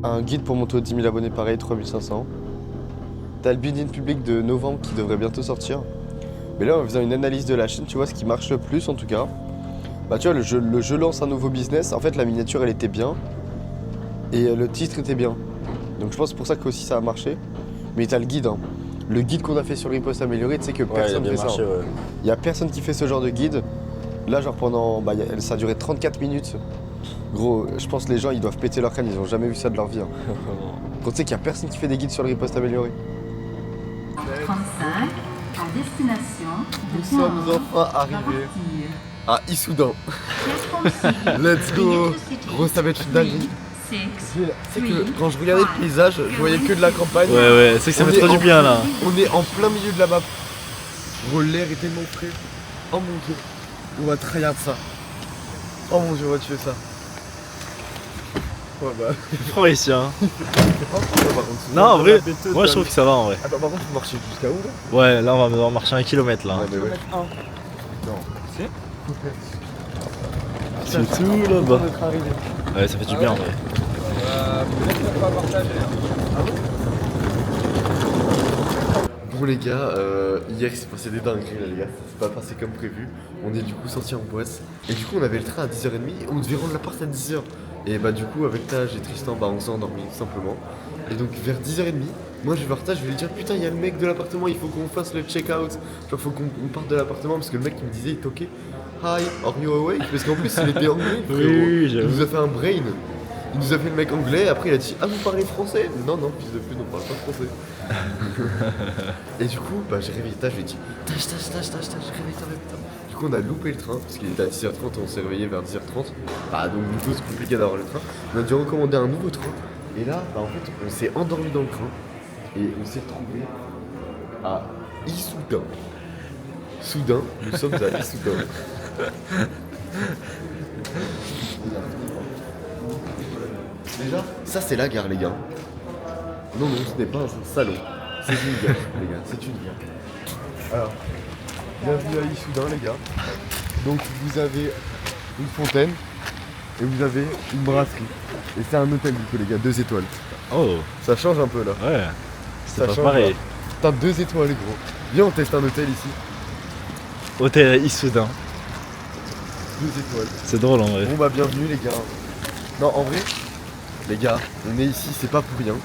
Un guide pour monter aux 10 000 abonnés pareil, 3500. T'as le build-in public de novembre qui devrait bientôt sortir. Mais là, en faisant une analyse de la chaîne, tu vois ce qui marche le plus en tout cas. Bah tu vois, le jeu lance un nouveau business. En fait, la miniature, elle était bien. Et le titre était bien. Donc je pense pour ça que aussi ça a marché. Mais t'as le guide. Hein. Le guide qu'on a fait sur le riposte amélioré, tu sais que personne fait ça. Hein. Ouais. Il y a personne qui fait ce genre de guide. Là, genre pendant... Bah, ça a duré 34 minutes. Gros, je pense que les gens, ils doivent péter leur crâne. Ils ont jamais vu ça de leur vie. Hein. Quand tu sais qu'il y a personne qui fait des guides sur le riposte amélioré. 35, à destination de Nous sommes enfin arrivés à Issoudun. Let's go. Gros, ça va être une dinguerie. C'est que quand je regardais le paysage, je voyais que de la campagne. Ouais, c'est que ça fait trop du bien là. On est en plein milieu de la map. Gros, l'air est tellement frais. Oh mon dieu. On va tryhard ça. Oh mon dieu, on va tuer ça. Ouais bah. Prends ici hein. Non, En vrai, moi je trouve que ça va en vrai. Attends, par contre, faut marcher jusqu'à où là? Ouais, là on va devoir marcher 1 kilomètre là. Ouais, mais ouais. C'est tout là-bas. Ouais, ça fait du bien en vrai. Bon les gars, hier il s'est passé des dingueries là les gars, ça s'est pas passé comme prévu. On est du coup sorti en boisse. Et du coup on avait le train à 10h30 et on devait rendre l'appart à 10h. Et bah du coup avec Taj et Tristan, bah on s'est endormis tout simplement. Et donc vers 10h30, moi je vais voir Taj, je vais lui dire putain il y a le mec de l'appartement, il faut qu'on fasse le check-out. Genre faut qu'on parte de l'appartement parce que le mec qui me disait il toquait Hi, are you awake? Parce qu'en plus il était anglais frérot. Oui, Il nous a fait un brain. Il nous a fait le mec anglais, après il a dit ah vous parlez français? Non fils de pute on parle pas français. Et du coup bah j'ai réveillé Taj, je lui ai dit Taj, réveille-toi. Du coup on a loupé le train, parce qu'il était à 10h30 et on s'est réveillé vers 10h30. Bah donc du coup c'est compliqué d'avoir le train. On a dû recommander un nouveau train. Et là bah en fait on s'est endormi dans le train. Et on s'est trouvé à Issoudun. Soudain, nous sommes à Issoudun. Déjà, ça c'est la gare les gars. Non, ce n'est pas un salon. C'est une gare les gars, c'est une gare. Alors, bienvenue à Issoudun les gars. Donc vous avez une fontaine et vous avez une brasserie. Et c'est un hôtel du coup les gars, 2 étoiles. Oh, Ça change un peu là. ouais. Ça C'est pas change, pareil. là. Putain, 2 étoiles gros. Viens on teste un hôtel ici. Hôtel Issoudun. 2 étoiles. C'est drôle en vrai. Bon bah bienvenue les gars. Non en vrai, les gars, on est ici, c'est pas pour rien.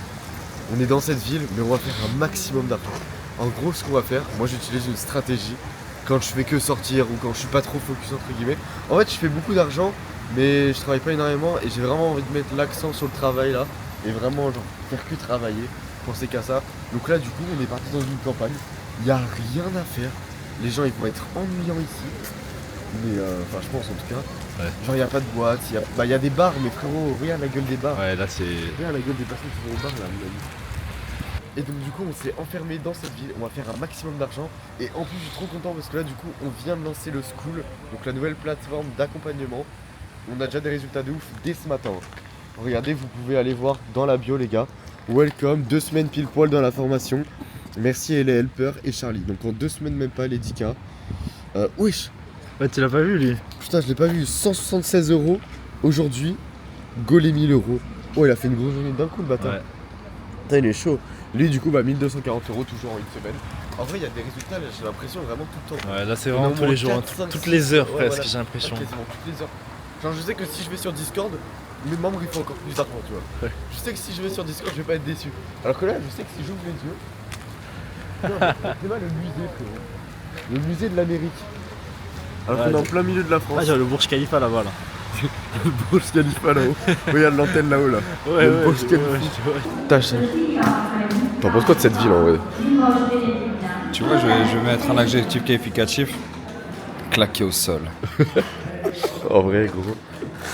On est dans cette ville, mais on va faire un maximum d'argent. En gros, ce qu'on va faire, moi j'utilise une stratégie quand je fais que sortir ou quand je suis pas trop focus entre guillemets. En fait, je fais beaucoup d'argent, mais je travaille pas énormément et j'ai vraiment envie de mettre l'accent sur le travail là et vraiment genre faire que travailler, penser qu'à ça. Donc là, du coup, on est parti dans une campagne. Il y a rien à faire. Les gens ils vont être ennuyants ici. Mais enfin, je pense en tout cas. Ouais. Genre, il n'y a pas de boîte, il y a des bars, mais frérot, regarde la gueule des bars. Ouais, là c'est. Regarde la gueule des personnes qui vont au bar là, à mon avis. Et donc, du coup, on s'est enfermé dans cette ville, on va faire un maximum d'argent. Et en plus, je suis trop content parce que là, du coup, on vient de lancer le School, donc la nouvelle plateforme d'accompagnement. On a déjà des résultats de ouf dès ce matin. Regardez, vous pouvez aller voir dans la bio, les gars. Welcome, 2 semaines pile poil dans la formation. Merci et les helpers et Charlie. Donc, en 2 semaines, même pas, les 10K. Wesh! Ouais, tu l'as pas vu lui? Putain, je l'ai pas vu, 176 € aujourd'hui, go les 1000 €. Oh, il a fait une grosse journée d'un coup le bâtard. Ouais. Putain, il est chaud. Lui, du coup, bah 1240 € toujours en une semaine. En vrai, il y a des résultats, là, j'ai l'impression vraiment tout le temps. Ouais, là c'est On est vraiment au tous moins les jours, 4, hein, 5, toutes 6, les heures ouais, presque, voilà. j'ai l'impression. Quasiment toutes les heures. Genre, je sais que si je vais sur Discord, mes membres ils font encore plus d'argent, tu vois. Ouais. Je sais que si je vais sur Discord, je vais pas être déçu. Alors que là, je sais que si j'ouvre les yeux. Non, c'est mal le musée, frérot. Le musée de l'Amérique. Alors qu'on est en plein milieu de la France. Ah, j'ai le Burj Khalifa là-bas là. Le Burj Khalifa là-haut. Regarde l'antenne là-haut là. Ouais, Le Burj Khalifa. Tâche. T'en penses quoi de cette ville en vrai? Tu vois, je vais mettre un adjectif qualificatif. Claqué au sol. En vrai, gros,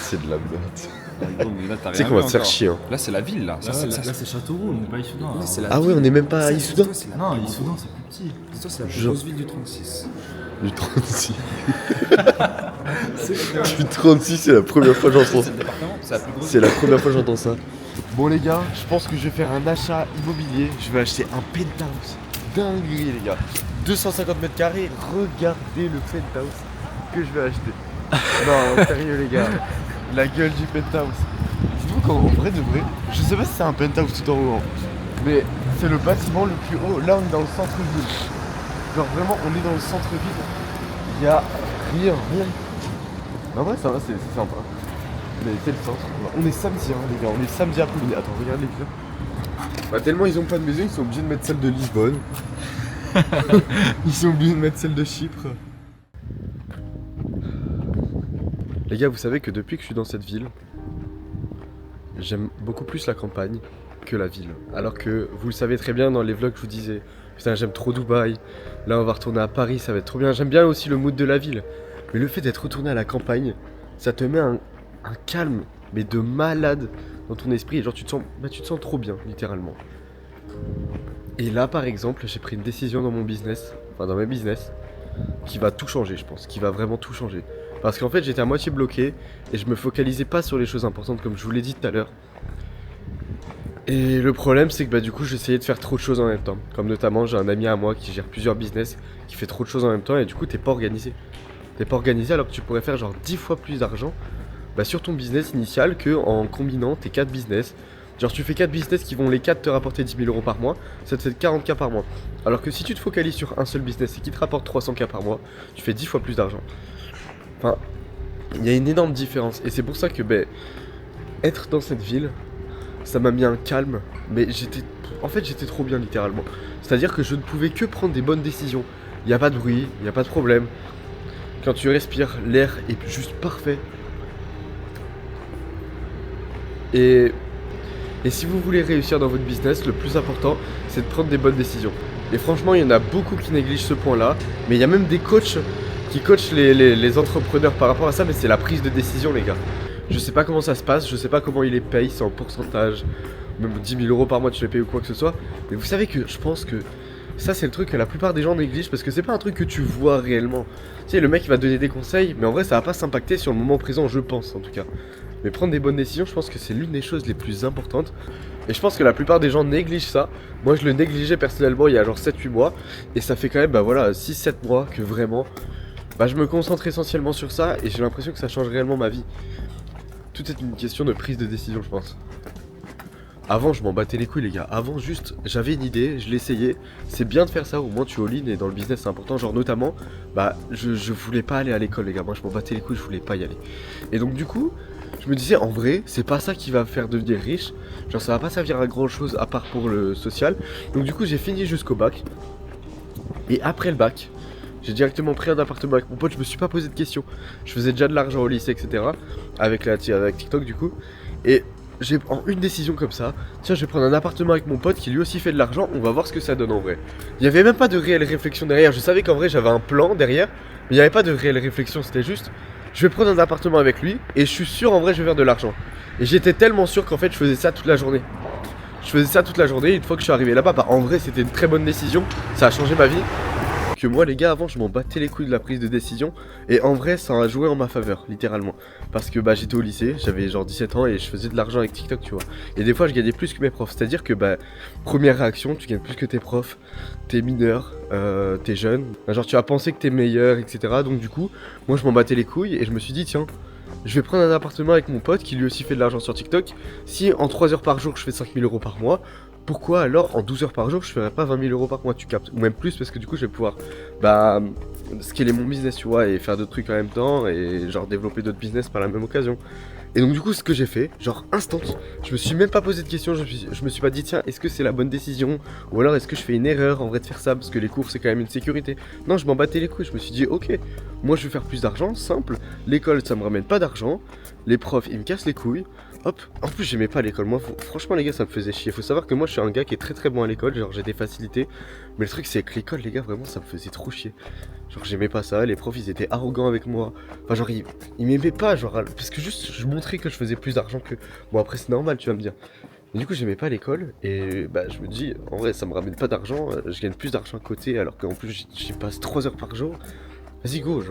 c'est de la merde. Tu sais qu'on va se faire chier. Hein. Là, c'est la ville, là. Ça, c'est Châteauroux, on n'est pas Issoudun. là, c'est la Ah ouais, on est même pas à Issoudun. Non, Issoudun c'est plus petit. Toi, c'est la plus Genre. grosse ville du 36. Du 36. Du 36, c'est la première fois que j'entends ça. C'est le département, c'est la plus grosse C'est la première fois que j'entends ça. Bon les gars, je pense que je vais faire un achat immobilier. Je vais acheter un penthouse. Dinguerie les gars. 250 mètres carrés. Regardez le penthouse que je vais acheter. Non, sérieux les gars. La gueule du penthouse. Dites-vous qu'en vrai de vrai, je sais pas si c'est un penthouse tout en haut, hein, mais c'est le bâtiment le plus haut. Là, on est dans le centre-ville. Genre vraiment, on est dans le centre-ville. Il y a rien. En vrai, ça va, c'est sympa. Mais c'est le centre. On est samedi, hein, les gars. On est samedi après-midi. Attends, regarde les gars. Bah, tellement ils ont pas de maison, ils sont obligés de mettre celle de Lisbonne. Ils sont obligés de mettre celle de Chypre. Les gars, vous savez que depuis que je suis dans cette ville, j'aime beaucoup plus la campagne que la ville. Alors que vous le savez très bien dans les vlogs, je vous disais, putain, j'aime trop Dubaï. Là, on va retourner à Paris, ça va être trop bien. J'aime bien aussi le mood de la ville. Mais le fait d'être retourné à la campagne, ça te met un calme, mais de malade dans ton esprit. Et genre, tu te sens trop bien, littéralement. Et là, par exemple, j'ai pris une décision dans mon business, enfin dans mes business, qui va tout changer, je pense, qui va vraiment tout changer. Parce qu'en fait, j'étais à moitié bloqué et je me focalisais pas sur les choses importantes, comme je vous l'ai dit tout à l'heure. Et le problème, c'est que bah, du coup, j'essayais de faire trop de choses en même temps. Comme notamment, j'ai un ami à moi qui gère plusieurs business, qui fait trop de choses en même temps, et du coup, t'es pas organisé. T'es pas organisé alors que tu pourrais faire genre 10 fois plus d'argent bah, sur ton business initial que en combinant tes 4 business. Genre tu fais 4 business qui vont les 4 te rapporter 10 000 € par mois, ça te fait 40K par mois. Alors que si tu te focalises sur un seul business et qui te rapporte 300K par mois, tu fais 10 fois plus d'argent. Enfin, il y a une énorme différence. Et c'est pour ça que être dans cette ville, ça m'a mis un calme. Mais j'étais trop bien littéralement. C'est-à-dire que je ne pouvais que prendre des bonnes décisions. Il n'y a pas de bruit, il n'y a pas de problème. Quand tu respires, l'air est juste parfait. Et si vous voulez réussir dans votre business, le plus important, c'est de prendre des bonnes décisions. Et franchement, il y en a beaucoup qui négligent ce point-là. Mais il y a même des coachs qui coachent les entrepreneurs par rapport à ça. Mais c'est la prise de décision, les gars. Je sais pas comment ça se passe, je sais pas comment ils les payent, c'est en pourcentage. Même 10 000 € par mois, tu les payes ou quoi que ce soit. Mais vous savez que je pense que ça, c'est le truc que la plupart des gens négligent. Parce que c'est pas un truc que tu vois réellement. Tu sais, le mec, il va te donner des conseils. Mais en vrai, ça va pas s'impacter sur le moment présent, je pense en tout cas. Mais prendre des bonnes décisions, je pense que c'est l'une des choses les plus importantes. Et je pense que la plupart des gens négligent ça. Moi, je le négligeais personnellement il y a genre 7-8 mois. Et ça fait quand même, 6-7 mois que vraiment, je me concentre essentiellement sur ça. Et j'ai l'impression que ça change réellement ma vie. Tout est une question de prise de décision, je pense. Avant, je m'en battais les couilles, les gars. Avant, juste, j'avais une idée, je l'essayais. C'est bien de faire ça, au moins tu all-in. Et dans le business, c'est important. Genre, notamment, je voulais pas aller à l'école, les gars. Moi, je m'en battais les couilles, je voulais pas y aller. Et donc, du coup, je me disais, en vrai, c'est pas ça qui va me faire devenir riche. Genre, ça va pas servir à grand chose à part pour le social. Donc, du coup, j'ai fini jusqu'au bac. Et après le bac, j'ai directement pris un appartement avec mon pote. Je me suis pas posé de questions. Je faisais déjà de l'argent au lycée, etc. Avec TikTok, du coup. Et j'ai en une décision comme ça, tiens, je vais prendre un appartement avec mon pote qui lui aussi fait de l'argent. On va voir ce que ça donne en vrai. Il y avait même pas de réelle réflexion derrière. Je savais qu'en vrai, j'avais un plan derrière. Mais il n'y avait pas de réelle réflexion. C'était juste, je vais prendre un appartement avec lui et je suis sûr en vrai je vais faire de l'argent. Et j'étais tellement sûr qu'en fait je faisais ça toute la journée. Une fois que je suis arrivé là-bas, en vrai c'était une très bonne décision. Ça a changé ma vie. Que moi les gars, avant je m'en battais les couilles de la prise de décision. Et en vrai ça a joué en ma faveur, littéralement. Parce que j'étais au lycée, j'avais genre 17 ans et je faisais de l'argent avec TikTok, tu vois. Et des fois je gagnais plus que mes profs. C'est-à-dire que première réaction, tu gagnes plus que tes profs. T'es mineur, t'es jeune. Genre tu vas penser que t'es meilleur, etc. Donc du coup, moi je m'en battais les couilles et je me suis dit tiens, je vais prendre un appartement avec mon pote qui lui aussi fait de l'argent sur TikTok. Si en 3 heures par jour je fais 5 000 € par mois, pourquoi alors en 12 heures par jour je ferais pas 20 000 € par mois, tu captes? Ou même plus, parce que du coup je vais pouvoir scaler mon business, tu vois, et faire d'autres trucs en même temps et genre développer d'autres business par la même occasion. Et donc du coup ce que j'ai fait, genre instant, je me suis même pas posé de questions, je me suis pas dit tiens, est-ce que c'est la bonne décision, ou alors est-ce que je fais une erreur en vrai de faire ça, parce que les cours c'est quand même une sécurité. Non, je m'en battais les couilles, je me suis dit ok, moi je veux faire plus d'argent, simple, l'école ça me ramène pas d'argent, les profs ils me cassent les couilles, hop, en plus j'aimais pas l'école, moi franchement les gars ça me faisait chier. Faut savoir que moi je suis un gars qui est très très bon à l'école, genre j'ai des facilités, mais le truc c'est que l'école les gars vraiment ça me faisait trop chier. Genre j'aimais pas ça, les profs ils étaient arrogants avec moi, enfin genre ils m'aimaient pas, genre parce que juste je montrais que je faisais plus d'argent que... Bon après c'est normal tu vas me dire. Et du coup j'aimais pas l'école et je me dis en vrai ça me ramène pas d'argent, je gagne plus d'argent à côté alors qu'en plus j'y passe 3 heures par jour. Vas-y go,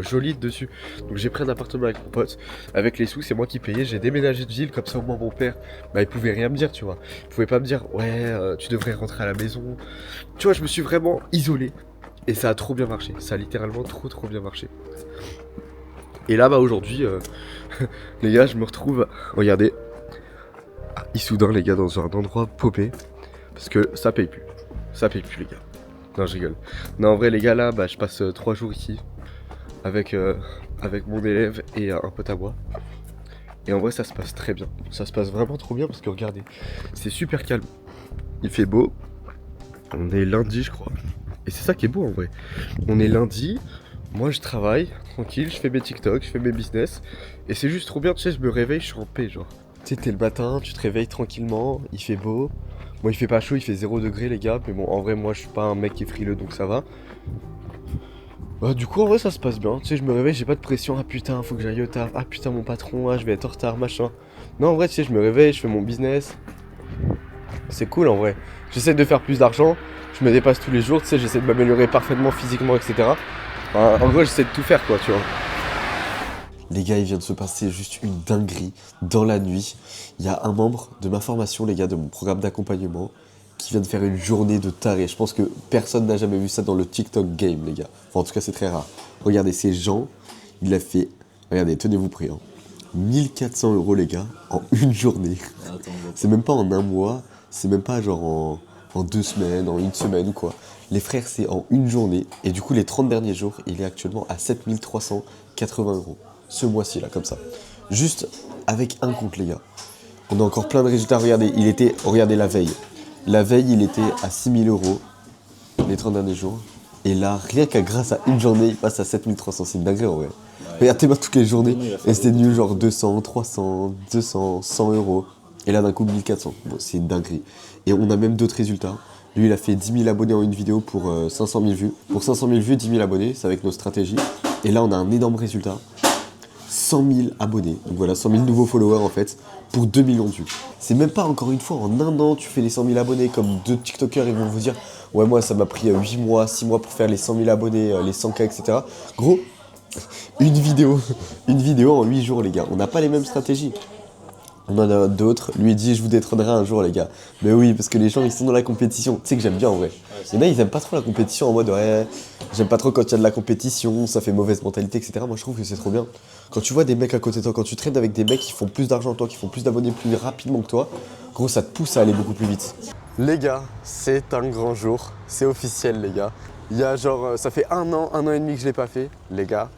joli dessus. Donc j'ai pris un appartement avec mon pote, avec les sous c'est moi qui payais, j'ai déménagé de ville comme ça au moins mon père, il pouvait rien me dire tu vois. Il pouvait pas me dire ouais tu devrais rentrer à la maison. Tu vois je me suis vraiment isolé et ça a trop bien marché, ça a littéralement trop bien marché. Et là aujourd'hui les gars je me retrouve, regardez, à Issoudun les gars, dans un endroit paumé. Parce que ça paye plus. Ça paye plus les gars. Non je rigole. Non en vrai les gars là, bah, je passe 3 jours ici. Avec mon élève et un pote à moi. Et en vrai ça se passe très bien. Ça se passe vraiment trop bien parce que regardez, c'est super calme. Il fait beau. On est lundi je crois. Et c'est ça qui est beau en vrai. On est lundi, moi je travaille, tranquille, je fais mes TikTok, je fais mes business. Et c'est juste trop bien, tu sais, je me réveille, je suis en paix genre. Tu sais, t'es le matin, tu te réveilles tranquillement, il fait beau. Bon il fait pas chaud, il fait 0 degré les gars. Mais bon en vrai moi je suis pas un mec qui est frileux donc ça va. Bah du coup en vrai ça se passe bien. Tu sais, je me réveille, j'ai pas de pression. Ah putain, faut que j'aille au taf. Ah putain mon patron, ah je vais être en retard, machin. Non en vrai tu sais, je me réveille, je fais mon business. C'est cool en vrai. J'essaie de faire plus d'argent. Je me dépasse tous les jours, tu sais, j'essaie de m'améliorer parfaitement physiquement, etc. Enfin, en gros, j'essaie de tout faire, quoi, tu vois. Les gars, il vient de se passer juste une dinguerie dans la nuit. Il y a un membre de ma formation, les gars, de mon programme d'accompagnement, qui vient de faire une journée de taré. Je pense que personne n'a jamais vu ça dans le TikTok game, les gars. Enfin, en tout cas, c'est très rare. Regardez, ces gens, il a fait, regardez, tenez-vous prêts, hein. 1400 €, les gars, en une journée. C'est même pas en un mois, c'est même pas genre en 2 semaines, en 1 semaine ou quoi. Les frères, c'est en une journée. Et du coup, les 30 derniers jours, il est actuellement à 7380 €. Ce mois-ci, là, comme ça. Juste avec un compte, les gars. On a encore plein de résultats. Regardez, regardez la veille. La veille, il était à 6000 € les 30 derniers jours. Et là, rien qu'à grâce à une journée, il passe à 7300. C'est une dinguerie, en vrai. Regardez-moi toutes les journées. Et c'était nul, genre 200, 300, 200, 100 €. Et là, d'un coup, 1400. Bon, c'est une dinguerie. Et on a même d'autres résultats. Lui, il a fait 10 000 abonnés en une vidéo pour 500 000 vues. Pour 500 000 vues, 10 000 abonnés, c'est avec nos stratégies. Et là, on a un énorme résultat. 100 000 abonnés. Donc voilà, 100 000 nouveaux followers en fait, pour 2 millions de vues. C'est même pas, encore une fois, en un an, tu fais les 100 000 abonnés, comme deux TikTokers, ils vont vous dire « Ouais, moi, ça m'a pris 8 mois, 6 mois pour faire les 100 000 abonnés, les 100K, etc. » Gros, une vidéo en 8 jours, les gars. On n'a pas les mêmes stratégies. On en a d'autres. Lui il dit je vous détrônerai un jour les gars. Mais oui parce que les gens ils sont dans la compétition. Tu sais que j'aime bien en vrai. Il y en a ils aiment pas trop la compétition en mode ouais j'aime pas trop quand il y a de la compétition, ça fait mauvaise mentalité etc. Moi je trouve que c'est trop bien. Quand tu vois des mecs à côté de toi, quand tu traînes avec des mecs qui font plus d'argent que toi, qui font plus d'abonnés plus rapidement que toi, gros ça te pousse à aller beaucoup plus vite. Les gars, c'est un grand jour. C'est officiel les gars. Il y a genre ça fait un an et demi que je l'ai pas fait. Les gars,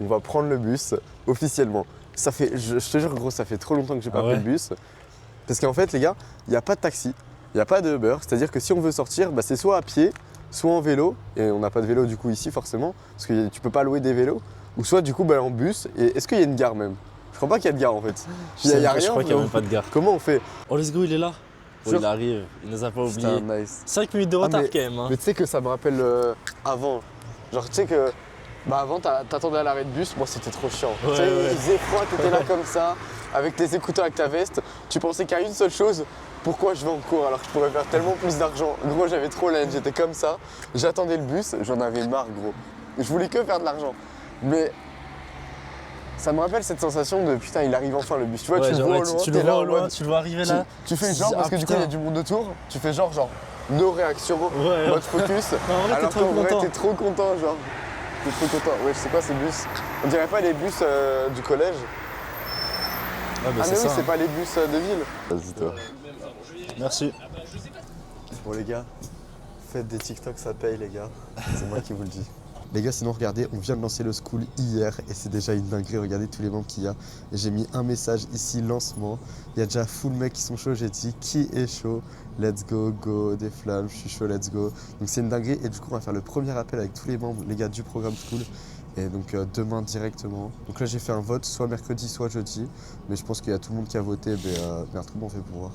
on va prendre le bus officiellement. Ça fait, je te jure gros, ça fait trop longtemps que j'ai pas pris le bus. Parce qu'en fait les gars, il n'y a pas de taxi, il n'y a pas de Uber. C'est-à-dire que si on veut sortir, bah, c'est soit à pied, soit en vélo. Et on n'a pas de vélo du coup ici forcément, parce que tu peux pas louer des vélos. Ou soit du coup bah, en bus. Et est-ce qu'il y a une gare même? Je crois pas qu'il y a de gare en fait. Il y a rien. Je crois qu'il n'y a même pas de gare. Comment on fait? Oh let's go, il est là. Oh, il arrive, il nous a pas oublié. Putain, nice. 5 minutes de retard quand même. Hein. Mais tu sais que ça me rappelle avant. Genre tu sais que bah avant t'attendais à l'arrêt de bus, moi c'était trop chiant. Ouais, Tu sais, il faisait froid, t'étais là comme ça, avec tes écouteurs, avec ta veste, tu pensais qu'à une seule chose, pourquoi je vais en cours alors que je pourrais faire tellement plus d'argent. Gros j'avais trop la haine, j'étais comme ça, j'attendais le bus, j'en avais marre gros. Je voulais que faire de l'argent. Mais ça me rappelle cette sensation de putain il arrive enfin le bus. Tu vois, Ouais, tu le genre, vois là, au loin, tu le t'es vois là au en loin, mode. tu le vois arriver là. Tu fais genre parce que du coup il y a du monde autour, tu fais genre no réaction, Ouais. mode focus. Non, en vrai, alors t'es trop qu'en vrai content. t'es trop content genre. T'es trop content. Ouais, je sais quoi ces bus? On dirait pas les bus du collège. Ouais, bah, Ah mais oui, ça, c'est hein. pas les bus de ville. Vas-y toi. Merci. Bon les gars, faites des TikTok, ça paye les gars. C'est moi qui vous le dis. Les gars, sinon regardez, on vient de lancer le school hier et c'est déjà une dinguerie. Regardez tous les membres qu'il y a. Et j'ai mis un message ici, lancement. Il y a déjà full mecs qui sont chauds. J'ai dit qui est chaud? Let's go, go, des flammes, je suis chaud, let's go. Donc c'est une dinguerie et du coup on va faire le premier appel avec tous les membres, les gars du programme school. Et donc demain directement. Donc là j'ai fait un vote, soit mercredi, soit jeudi. Mais je pense qu'il y a tout le monde qui a voté. Mais merde, comment on fait pour voir?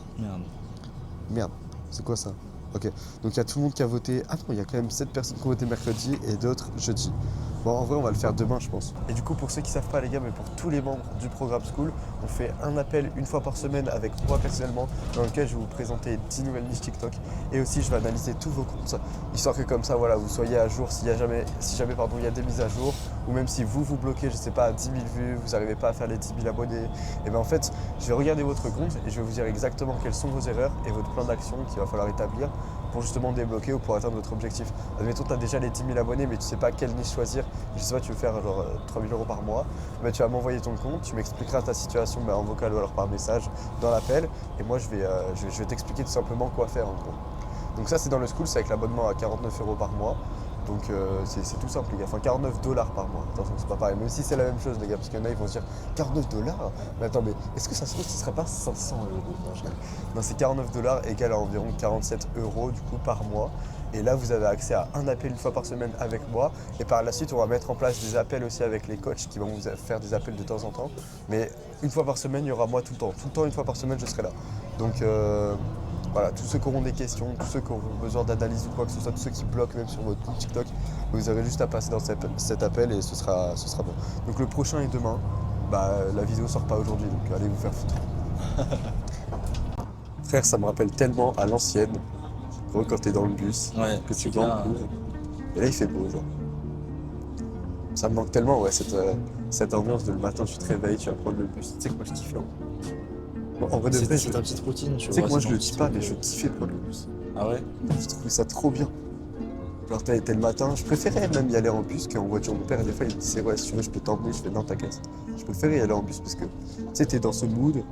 Merde, c'est quoi ça? Ok, donc il y a tout le monde qui a voté. Ah non, il y a quand même 7 personnes qui ont voté mercredi et d'autres jeudi. Bon, en vrai, on va le faire demain, je pense. Et du coup, pour ceux qui savent pas, les gars, mais pour tous les membres du programme School, on fait un appel une fois par semaine avec moi personnellement, dans lequel je vais vous présenter 10 nouvelles niches TikTok. Et aussi, je vais analyser tous vos comptes, histoire que comme ça, voilà, vous soyez à jour si jamais il y a des mises à jour, ou même si vous bloquez, je sais pas, à 10 000 vues, vous n'arrivez pas à faire les 10 000 abonnés. Et bien en fait, je vais regarder votre compte et je vais vous dire exactement quelles sont vos erreurs et votre plan d'action qu'il va falloir établir pour justement débloquer ou pour atteindre votre objectif. Admettons, tu as déjà les 10 000 abonnés, mais tu sais pas quelle niche choisir. Je sais pas, tu veux faire genre 3 000 € par mois. Bah, tu vas m'envoyer ton compte, tu m'expliqueras ta situation en vocal ou alors par message dans l'appel. Et moi, je vais t'expliquer tout simplement quoi faire en gros. Donc ça, c'est dans le school, c'est avec l'abonnement à 49 € par mois. Donc c'est tout simple les gars, enfin 49 $ par mois, attention c'est pas pareil, même si c'est la même chose les gars, parce qu'il y en a ils vont se dire 49 $. Mais attends, mais est-ce que ça se trouve ce serait pas 500 €? Non, c'est 49 $ égale à environ 47 € du coup par mois. Et là vous avez accès à un appel une fois par semaine avec moi. Et par la suite on va mettre en place des appels aussi avec les coachs qui vont vous faire des appels de temps en temps. Mais une fois par semaine il y aura moi tout le temps. Tout le temps une fois par semaine je serai là. Donc voilà, tous ceux qui auront des questions, tous ceux qui auront besoin d'analyse ou quoi que ce soit, tous ceux qui bloquent même sur votre compte TikTok, vous aurez juste à passer dans cet appel et ce sera bon. Donc le prochain est demain. Bah la vidéo sort pas aujourd'hui, donc allez vous faire foutre. Frère, ça me rappelle tellement à l'ancienne, quand t'es dans le bus, que tu vas en cours. Et là il fait beau genre. Ça me manque tellement cette ambiance de le matin, tu te réveilles, tu vas prendre le bus. Tu sais que moi je kiffe là. En vrai de vrai, c'est ta petite routine. Tu sais que moi je le dis pas, mais je kiffais prendre le bus. Ah ouais? Je trouvais ça trop bien. Genre t'as été le matin, je préférais même y aller en bus qu'en voiture. Mon père des fois il me disait ouais si tu veux je peux t'emmener, je fais non t'inquiète. Je préférais y aller en bus parce que tu sais t'es dans ce mood,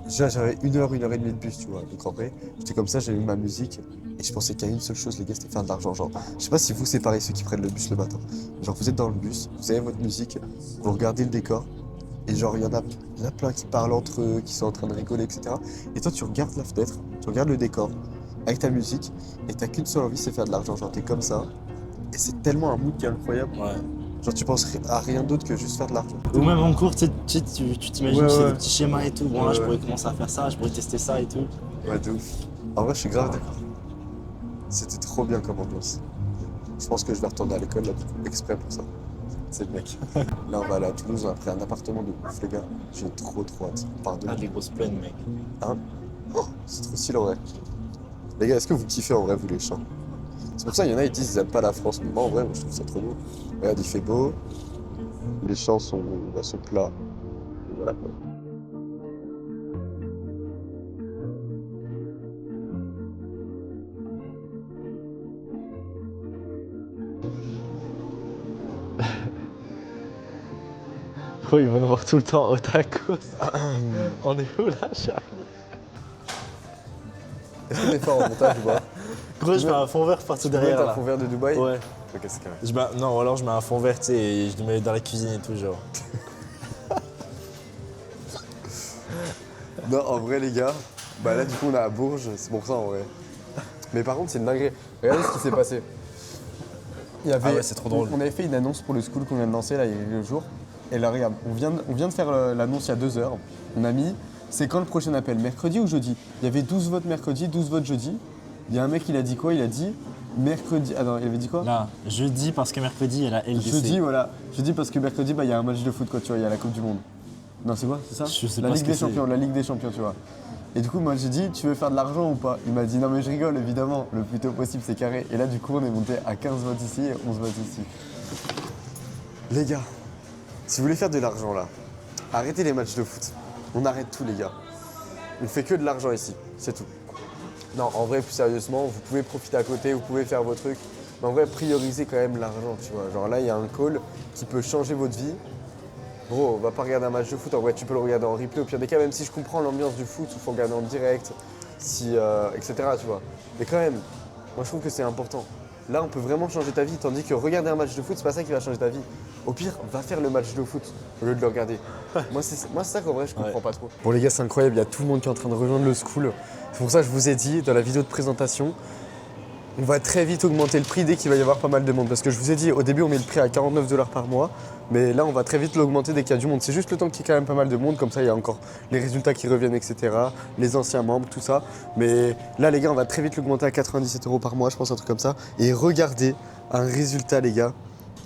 déjà j'avais 1h et demie de bus tu vois. Donc en vrai j'étais comme ça, j'avais mis ma musique et je pensais qu'il y a une seule chose les gars, c'était faire de l'argent. Genre je sais pas si vous c'est pareil ceux qui prennent le bus le matin. Genre vous êtes dans le bus, vous avez votre musique, vous regardez le décor. Et genre, il y en a plein qui parlent entre eux, qui sont en train de rigoler, etc. Et toi, tu regardes la fenêtre, tu regardes le décor, avec ta musique, et t'as qu'une seule envie, c'est faire de l'argent. Genre, t'es comme ça. Et c'est tellement un mood qui est incroyable. Ouais. Genre, tu penses à rien d'autre que juste faire de l'argent. Ou même en cours, tu t'imagines qu'il y a des petits schémas et tout. Bon, là, je pourrais commencer à faire ça, je pourrais tester ça et tout. Ouais, de ouf. En vrai, je suis grave d'accord. C'était trop bien comme ambiance. Je pense que je vais retourner à l'école, là, exprès pour ça. C'est le mec. Là, on va aller à Toulouse, on a pris un appartement de ouf, les gars. J'ai trop hâte. Pardon. Ah, des grosses plaines, mec. Hein? Oh, c'est trop stylé en vrai. Les gars, est-ce que vous kiffez en vrai, vous, les champs? C'est pour ça qu'il y en a, ils disent qu'ils aiment pas la France. Mais moi, en vrai, moi, je trouve ça trop beau. Regarde, il fait beau. Les champs sont plats. Et voilà quoi. Oh, ils vont nous voir tout le temps au tacos. On est où là, Charles? Est-ce qu'on est fort en montage ou pas? Gros, je mets un fond vert partout derrière T'as là. un fond vert de Dubaï? Ouais. Ok, c'est carré. Non, ou alors je mets un fond vert, tu sais, et je le mets dans la cuisine et tout, genre. Non, en vrai, les gars, bah là, du coup, on est à Bourges, c'est pour ça en vrai. Mais par contre, c'est une dinguerie. Regardez ce qui s'est passé. Il y avait, Ah ouais, c'est trop drôle. On avait fait une annonce pour le school qu'on vient de lancer là, il y a quelques jours. Et là, regarde, on vient de faire l'annonce il y a 2 heures. On a mis, c'est quand le prochain appel? Mercredi ou jeudi? Il y avait 12 votes mercredi, 12 votes jeudi. Il y a un mec, il a dit quoi? Il a dit mercredi. Ah non, il avait dit quoi? Là, jeudi parce que mercredi, il y a la LDC. Jeudi, voilà. Jeudi parce que mercredi, bah, il y a un match de foot, quoi, tu vois, il y a la Coupe du Monde. Non, c'est quoi? C'est ça? Je sais la pas Ligue ce que des Champions, c'est. la Ligue des Champions, tu vois. Et du coup, moi, j'ai dit, tu veux faire de l'argent ou pas? Il m'a dit, non, mais je rigole, évidemment, le plus tôt possible, c'est carré. Et là, du coup, on est monté à 15 votes ici et 11 votes ici. Les gars, si vous voulez faire de l'argent là, arrêtez les matchs de foot. On arrête tout, les gars. On fait que de l'argent ici, c'est tout. Non, en vrai, plus sérieusement, vous pouvez profiter à côté, vous pouvez faire vos trucs. Mais en vrai, priorisez quand même l'argent, tu vois. Genre là, il y a un call qui peut changer votre vie. Gros, on va pas regarder un match de foot, en vrai, tu peux le regarder en replay. Au pire des cas, même si je comprends l'ambiance du foot, il faut regarder en direct, etc. Tu vois. Mais quand même, moi, je trouve que c'est important. Là, on peut vraiment changer ta vie, tandis que regarder un match de foot, c'est pas ça qui va changer ta vie. Au pire, va faire le match de foot au lieu de le regarder. moi, c'est ça qu'en vrai, je comprends pas trop. Bon, les gars, c'est incroyable, il y a tout le monde qui est en train de rejoindre le school. C'est pour ça que je vous ai dit dans la vidéo de présentation, on va très vite augmenter le prix dès qu'il va y avoir pas mal de monde. Parce que je vous ai dit, au début, on met le prix à 49 $ par mois. Mais là, on va très vite l'augmenter dès qu'il y a du monde. C'est juste le temps qu'il y ait quand même pas mal de monde. Comme ça, il y a encore les résultats qui reviennent, etc. Les anciens membres, tout ça. Mais là, les gars, on va très vite l'augmenter à 97 € par mois, je pense, un truc comme ça. Et regardez un résultat, les gars,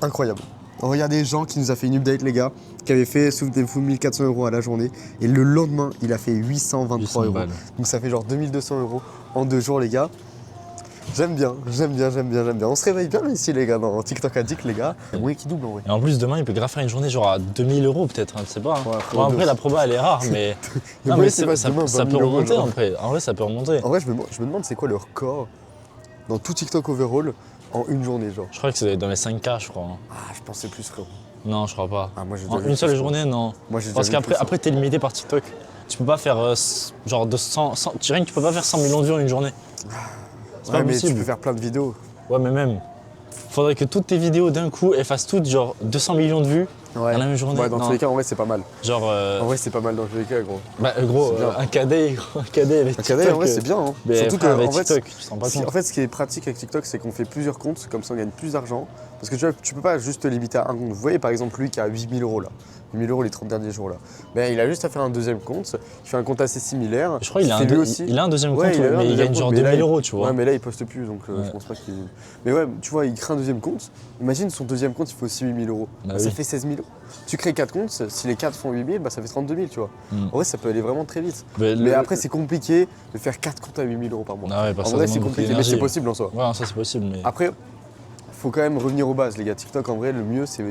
incroyable. Regardez Jean qui nous a fait une update, les gars, qui avait fait, souvenez-vous, 1400 € à la journée. Et le lendemain, il a fait 823 €. Donc ça fait genre 2200 € en 2 jours, les gars. J'aime bien. On se réveille bien ici, les gars, dans TikTok Addict, les gars. Oui, qui double en vrai. Et en plus, demain, il peut grave faire une journée genre à 2000 € peut-être, hein, tu sais pas. Hein. Ouais, Bon, après, la proba, elle est rare, mais. Non, mais ça peut remonter, en vrai, ça peut remonter. En vrai, je me demande c'est quoi le record dans tout TikTok overall en une journée, genre. Je crois que c'est dans les 5K, je crois. Hein. Ah, je pensais plus, frérot. Non, je crois pas. Ah, moi, j'ai En déjà vu une seule plus, journée, non. Moi, j'ai Parce déjà vu qu'après, plus, t'es limité par TikTok. Tu peux pas faire genre de 100, tu rien que tu peux pas faire 100 millions de vues en une journée. C'est Ouais, pas mais possible. tu peux faire plein de vidéos. Ouais, mais même. Faudrait que toutes tes vidéos d'un coup, elles fassent toutes genre 200 millions de vues Ouais. dans la même journée. Ouais, dans Non. tous les cas, en vrai, c'est pas mal. Genre, En vrai, c'est pas mal dans tous les cas, gros. bah, gros, c'est bien. un cadet, gros, un cadet avec Un TikTok. cadet, en vrai, c'est bien. Hein. Mais Surtout frère, que, avec en fait, TikTok, tu te rends pas compte. en fait, ce qui est pratique avec TikTok, c'est qu'on fait plusieurs comptes, comme ça on gagne plus d'argent. Parce que tu vois, tu peux pas juste te limiter à un compte. Vous voyez par exemple lui qui a 8000 € là, 8000 € les 30 derniers jours là. Ben, il a juste à faire un deuxième compte, il fait un compte assez similaire. Je crois qu'il a, fait un lui deux- aussi. il a un deuxième Ouais, compte, il a un mais il deuxième gagne genre compte, mais là, 2000 € tu vois. Ouais, mais là il poste plus donc Ouais. je pense pas qu'il. Mais ouais, tu vois, il crée un deuxième compte. Imagine son deuxième compte, il faut aussi 8000 €. Bah Ça oui. fait 16 000 €. Tu crées 4 comptes, si les 4 font 8000, bah ça fait 32 000, tu vois. Mm. En vrai, ça peut aller vraiment très vite. Mais Mais après, c'est compliqué de faire 4 comptes à 8000 € par mois. Ah ouais, parce En que vrai, ça c'est demande beaucoup compliqué, mais d'énergie. c'est possible en soi. Ouais, ça c'est possible, mais. Après, faut quand même revenir aux bases, les gars. TikTok, en vrai, le mieux, c'est.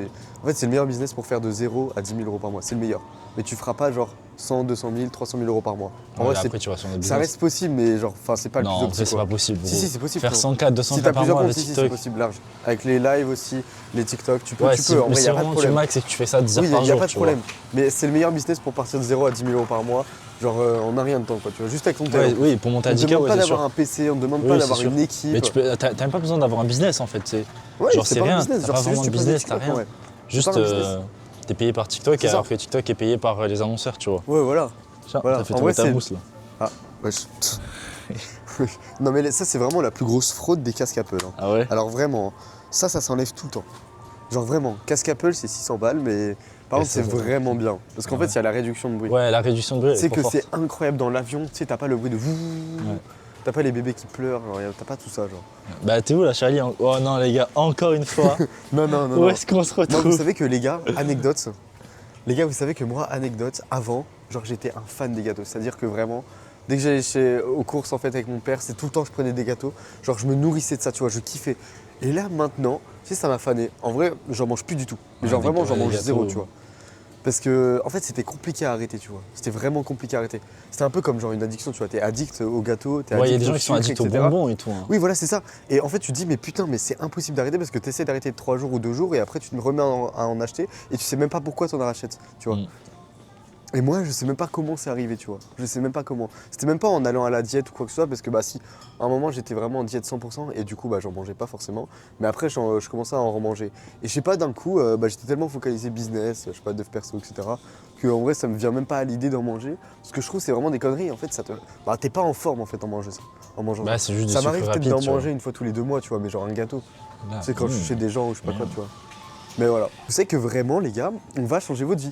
En fait, c'est le meilleur business pour faire de 0 à 10 000 € par mois. C'est le meilleur. Mais tu feras pas genre 100, 200 000, 300 000 € par mois. En Ouais, vrai, après, tu vas sur notre ça business. reste possible, mais genre, enfin, c'est pas Non, le en plus vrai, optique. c'est pas possible. Gros. Si, c'est possible. Faire frérot. 100K, 200K Si t'as par plusieurs mois comptes, avec si, c'est TikTok. possible, large. Avec les lives aussi, les TikTok, tu peux, Ouais, tu peux. En mais vrai, y c'est a pas de vraiment tu problème. max et que tu fais ça 10 heures Oui, par il n'y jour. a pas de tu vois. problème. Mais c'est le meilleur business pour partir de 0 à 10 000 € par mois. Genre, on n'a rien de temps, quoi. Tu vois, juste avec ton Ouais, téléphone. oui, pour monter à On ne 10K, demande ouais, pas c'est d'avoir sûr. un PC, on ne demande Oui, pas c'est d'avoir sûr. une équipe. Mais t'as même pas besoin d'avoir un business en fait. Ouais, genre, c'est pas un rien. business, T'as genre, pas c'est vraiment juste de tu poses des business, t'as TikTok, rien. ouais. Juste, pas un business. t'es payé par TikTok C'est et ça. alors que TikTok est payé par les annonceurs, tu vois. Ouais, voilà. Tiens, Voilà. t'as fait En tomber vrai, ta c'est- mousse là. Ah, wesh. Non, mais ça, c'est vraiment la plus grosse fraude des casques Apple. Hein. Ah ouais. Alors, vraiment, ça s'enlève tout le temps. Genre, vraiment, casque Apple, c'est 600 balles, mais par Et contre, ça, c'est ça vraiment bien. Parce qu'en Ouais. fait, il y a la réduction de bruit. Ouais, la réduction de bruit. Tu sais est que trop c'est forte. incroyable dans l'avion, tu sais, t'as pas le bruit de vous. T'as pas les bébés qui pleurent, genre, t'as pas tout ça, genre. Bah, t'es où là, Charlie? Oh non, les gars, encore une fois. Non, non, non. Où non. est-ce qu'on se Moi, vous retrouve? savez que les gars, anecdote, les gars, vous savez que moi, anecdote, avant, genre j'étais un fan des gâteaux. C'est-à-dire que vraiment, dès que j'allais aux courses en fait avec mon père, c'est tout le temps que je prenais des gâteaux. Genre je me nourrissais de ça, tu vois, je kiffais. Et là maintenant, tu sais, ça m'a fané. En vrai, j'en mange plus du tout. Mais Ouais, genre des- vraiment, j'en ouais, des mange zéro, gâteaux. tu vois. Parce que, en fait, c'était compliqué à arrêter, tu vois. C'était vraiment compliqué à arrêter. C'était un peu comme genre une addiction, tu vois. T'es addict aux gâteaux, t'es Ouais, il y a addict des gens au qui sont sucre, addicts aux etc. bonbons et tout. Hein. Oui, voilà, c'est ça. Et en fait, tu te dis, mais putain, mais c'est impossible d'arrêter parce que tu essaies d'arrêter de 3 jours ou 2 jours et après, tu te remets à en acheter et tu sais même pas pourquoi tu en rachètes, tu vois. Mm. Et moi, je sais même pas comment c'est arrivé, tu vois. Je sais même pas comment. C'était même pas en allant à la diète ou quoi que ce soit parce que, bah, si, à un moment, j'étais vraiment en diète 100% et du coup, bah, j'en mangeais pas forcément. Mais après, je commençais à en remanger. Et je sais pas, d'un coup, bah, j'étais tellement focalisé business, je sais pas, dev perso, etc. Que en vrai, ça me vient même pas à l'idée d'en manger. Ce que je trouve, c'est vraiment des conneries. En fait, ça te. Bah, t'es pas en forme, en fait, en mangeant ça. En mangeant ça. Bah, c'est juste du Ça sucre m'arrive peut-être rapide. d'en tu vois. manger une fois tous les 2 mois, tu vois, mais genre un gâteau. Là, Tu sais, quand je suis chez des gens ou je sais pas quoi, Mmh. tu vois. Mais voilà. Vous savez que vraiment, les gars, on va changer votre vie.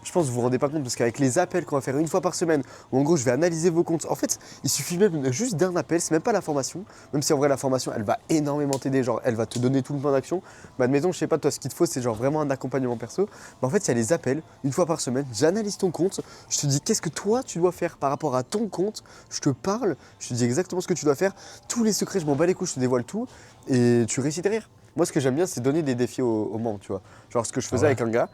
Je pense que vous vous rendez pas compte parce qu'avec les appels qu'on va faire une fois par semaine, où en gros je vais analyser vos comptes. En fait, il suffit même juste d'un appel, c'est même pas la formation. Même si en vrai la formation, elle va énormément t'aider, genre elle va te donner tout le plan d'action. Mais admettons, je sais pas, toi ce qu'il te faut, c'est genre vraiment un accompagnement perso. Mais en fait, il y a les appels, une fois par semaine, j'analyse ton compte, je te dis qu'est-ce que toi tu dois faire par rapport à ton compte, je te parle, je te dis exactement ce que tu dois faire, tous les secrets, je m'en bats les couilles, je te dévoile tout, et tu réussis derrière. Moi, ce que j'aime bien, c'est donner des défis aux membres, tu vois. Genre ce que je faisais ouais. avec un gars.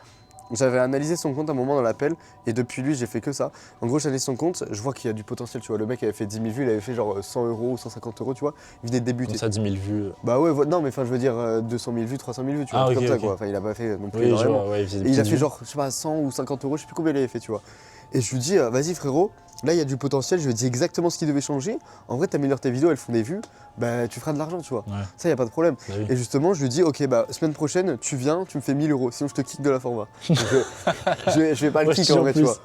J'avais analysé son compte à un moment dans l'appel et depuis lui j'ai fait que ça. En gros j'analyse son compte, je vois qu'il y a du potentiel, tu vois. Le mec avait fait 10 000 vues, il avait fait genre 100 € ou 150 €, tu vois. Il venait de débuter. Comme ça, 10 000 vues. Bah ouais, non mais enfin je veux dire 200 000 vues, 300 000 vues, tu vois, Ah, un truc ok, comme ça ok. quoi. Enfin il a pas fait non plus Oui, je énormément. vois, ouais, il faisait des Et il a petites fait vues. genre, je sais pas, 100 ou 50 €, je sais plus combien il avait fait, tu vois. Et je lui dis, vas-y frérot, là il y a du potentiel, je lui ai dit exactement ce qui devait changer. En vrai, t'améliores tes vidéos, elles font des vues, bah tu feras de l'argent, tu vois. Ouais. Ça, y a pas de problème. Bah oui. Et justement, je lui dis, ok, bah semaine prochaine, tu viens, tu me fais 1 000 €, sinon je te kick de la format. Donc, je vais pas le Ouais, kick je en en vrai, tu plus. vois.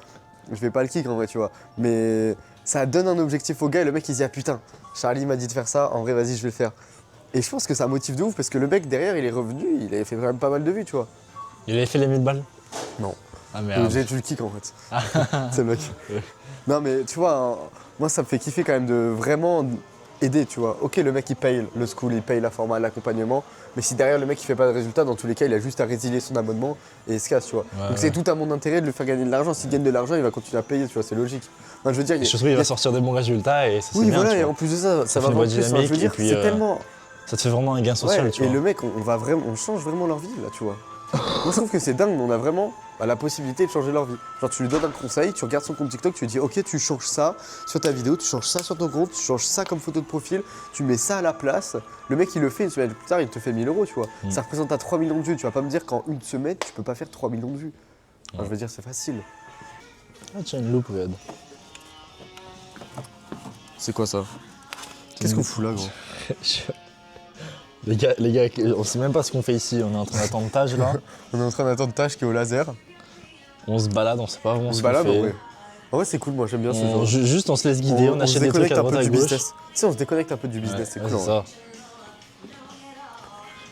Je vais pas le kick en vrai, tu vois. Mais ça donne un objectif au gars et le mec il se dit, ah putain, Charlie m'a dit de faire ça, en vrai, vas-y, je vais le faire. Et je pense que ça motive de ouf parce que le mec derrière, il est revenu, il avait fait quand même pas mal de vues, tu vois. Il avait fait les 1000 balles? Non. Ah Donc, merde. j'ai dû le kick en fait. C'est le mec. Non mais tu vois, hein, moi ça me fait kiffer quand même de vraiment aider, tu vois. Ok, le mec il paye le school, il paye la format, l'accompagnement, mais si derrière le mec il fait pas de résultat, dans tous les cas il a juste à résilier son abonnement et il se casse, tu vois. Ouais, Donc c'est tout à mon intérêt de le faire gagner de l'argent. S'il gagne de l'argent, il va continuer à payer, tu vois, c'est logique. Enfin, je veux dire, Et surtout, il va sortir des bons résultats et ça, c'est oui, bien. voilà, tu et vois. en plus de ça, ça fait va une vendre bonne plus. Enfin, je dynamique, veux dire, et puis, c'est tellement. Ça te fait vraiment un gain social, Ouais, tu et vois. le mec, on va vraiment, on change vraiment leur vie là, tu vois. Moi je trouve que c'est dingue, mais on a vraiment la possibilité de changer leur vie. Genre tu lui donnes un conseil, tu regardes son compte TikTok, tu lui dis ok tu changes ça sur ta vidéo, tu changes ça sur ton compte, tu changes ça comme photo de profil, tu mets ça à la place. Le mec il le fait une semaine plus tard, il te fait 1000 €, tu vois. Ça représente à 3 millions de vues, tu vas pas me dire qu'en une semaine tu peux pas faire 3 millions de vues. Enfin, je veux dire c'est facile. Ah tiens, une loupe, regarde. C'est quoi ça? Qu'est-ce qu'on fout là gros? Les gars, on sait même pas ce qu'on fait ici, on est en train d'attendre Taj là. On est en train d'attendre Taj qui est au laser. On se balade, on sait pas vraiment On ce se qu'on balade fait. en vrai. En vrai c'est cool, moi j'aime bien ce genre. Juste on se laisse guider, on achète des trucs à droite à du gauche. business. Tu sais, on se déconnecte un peu du business, c'est cool. C'est en vrai.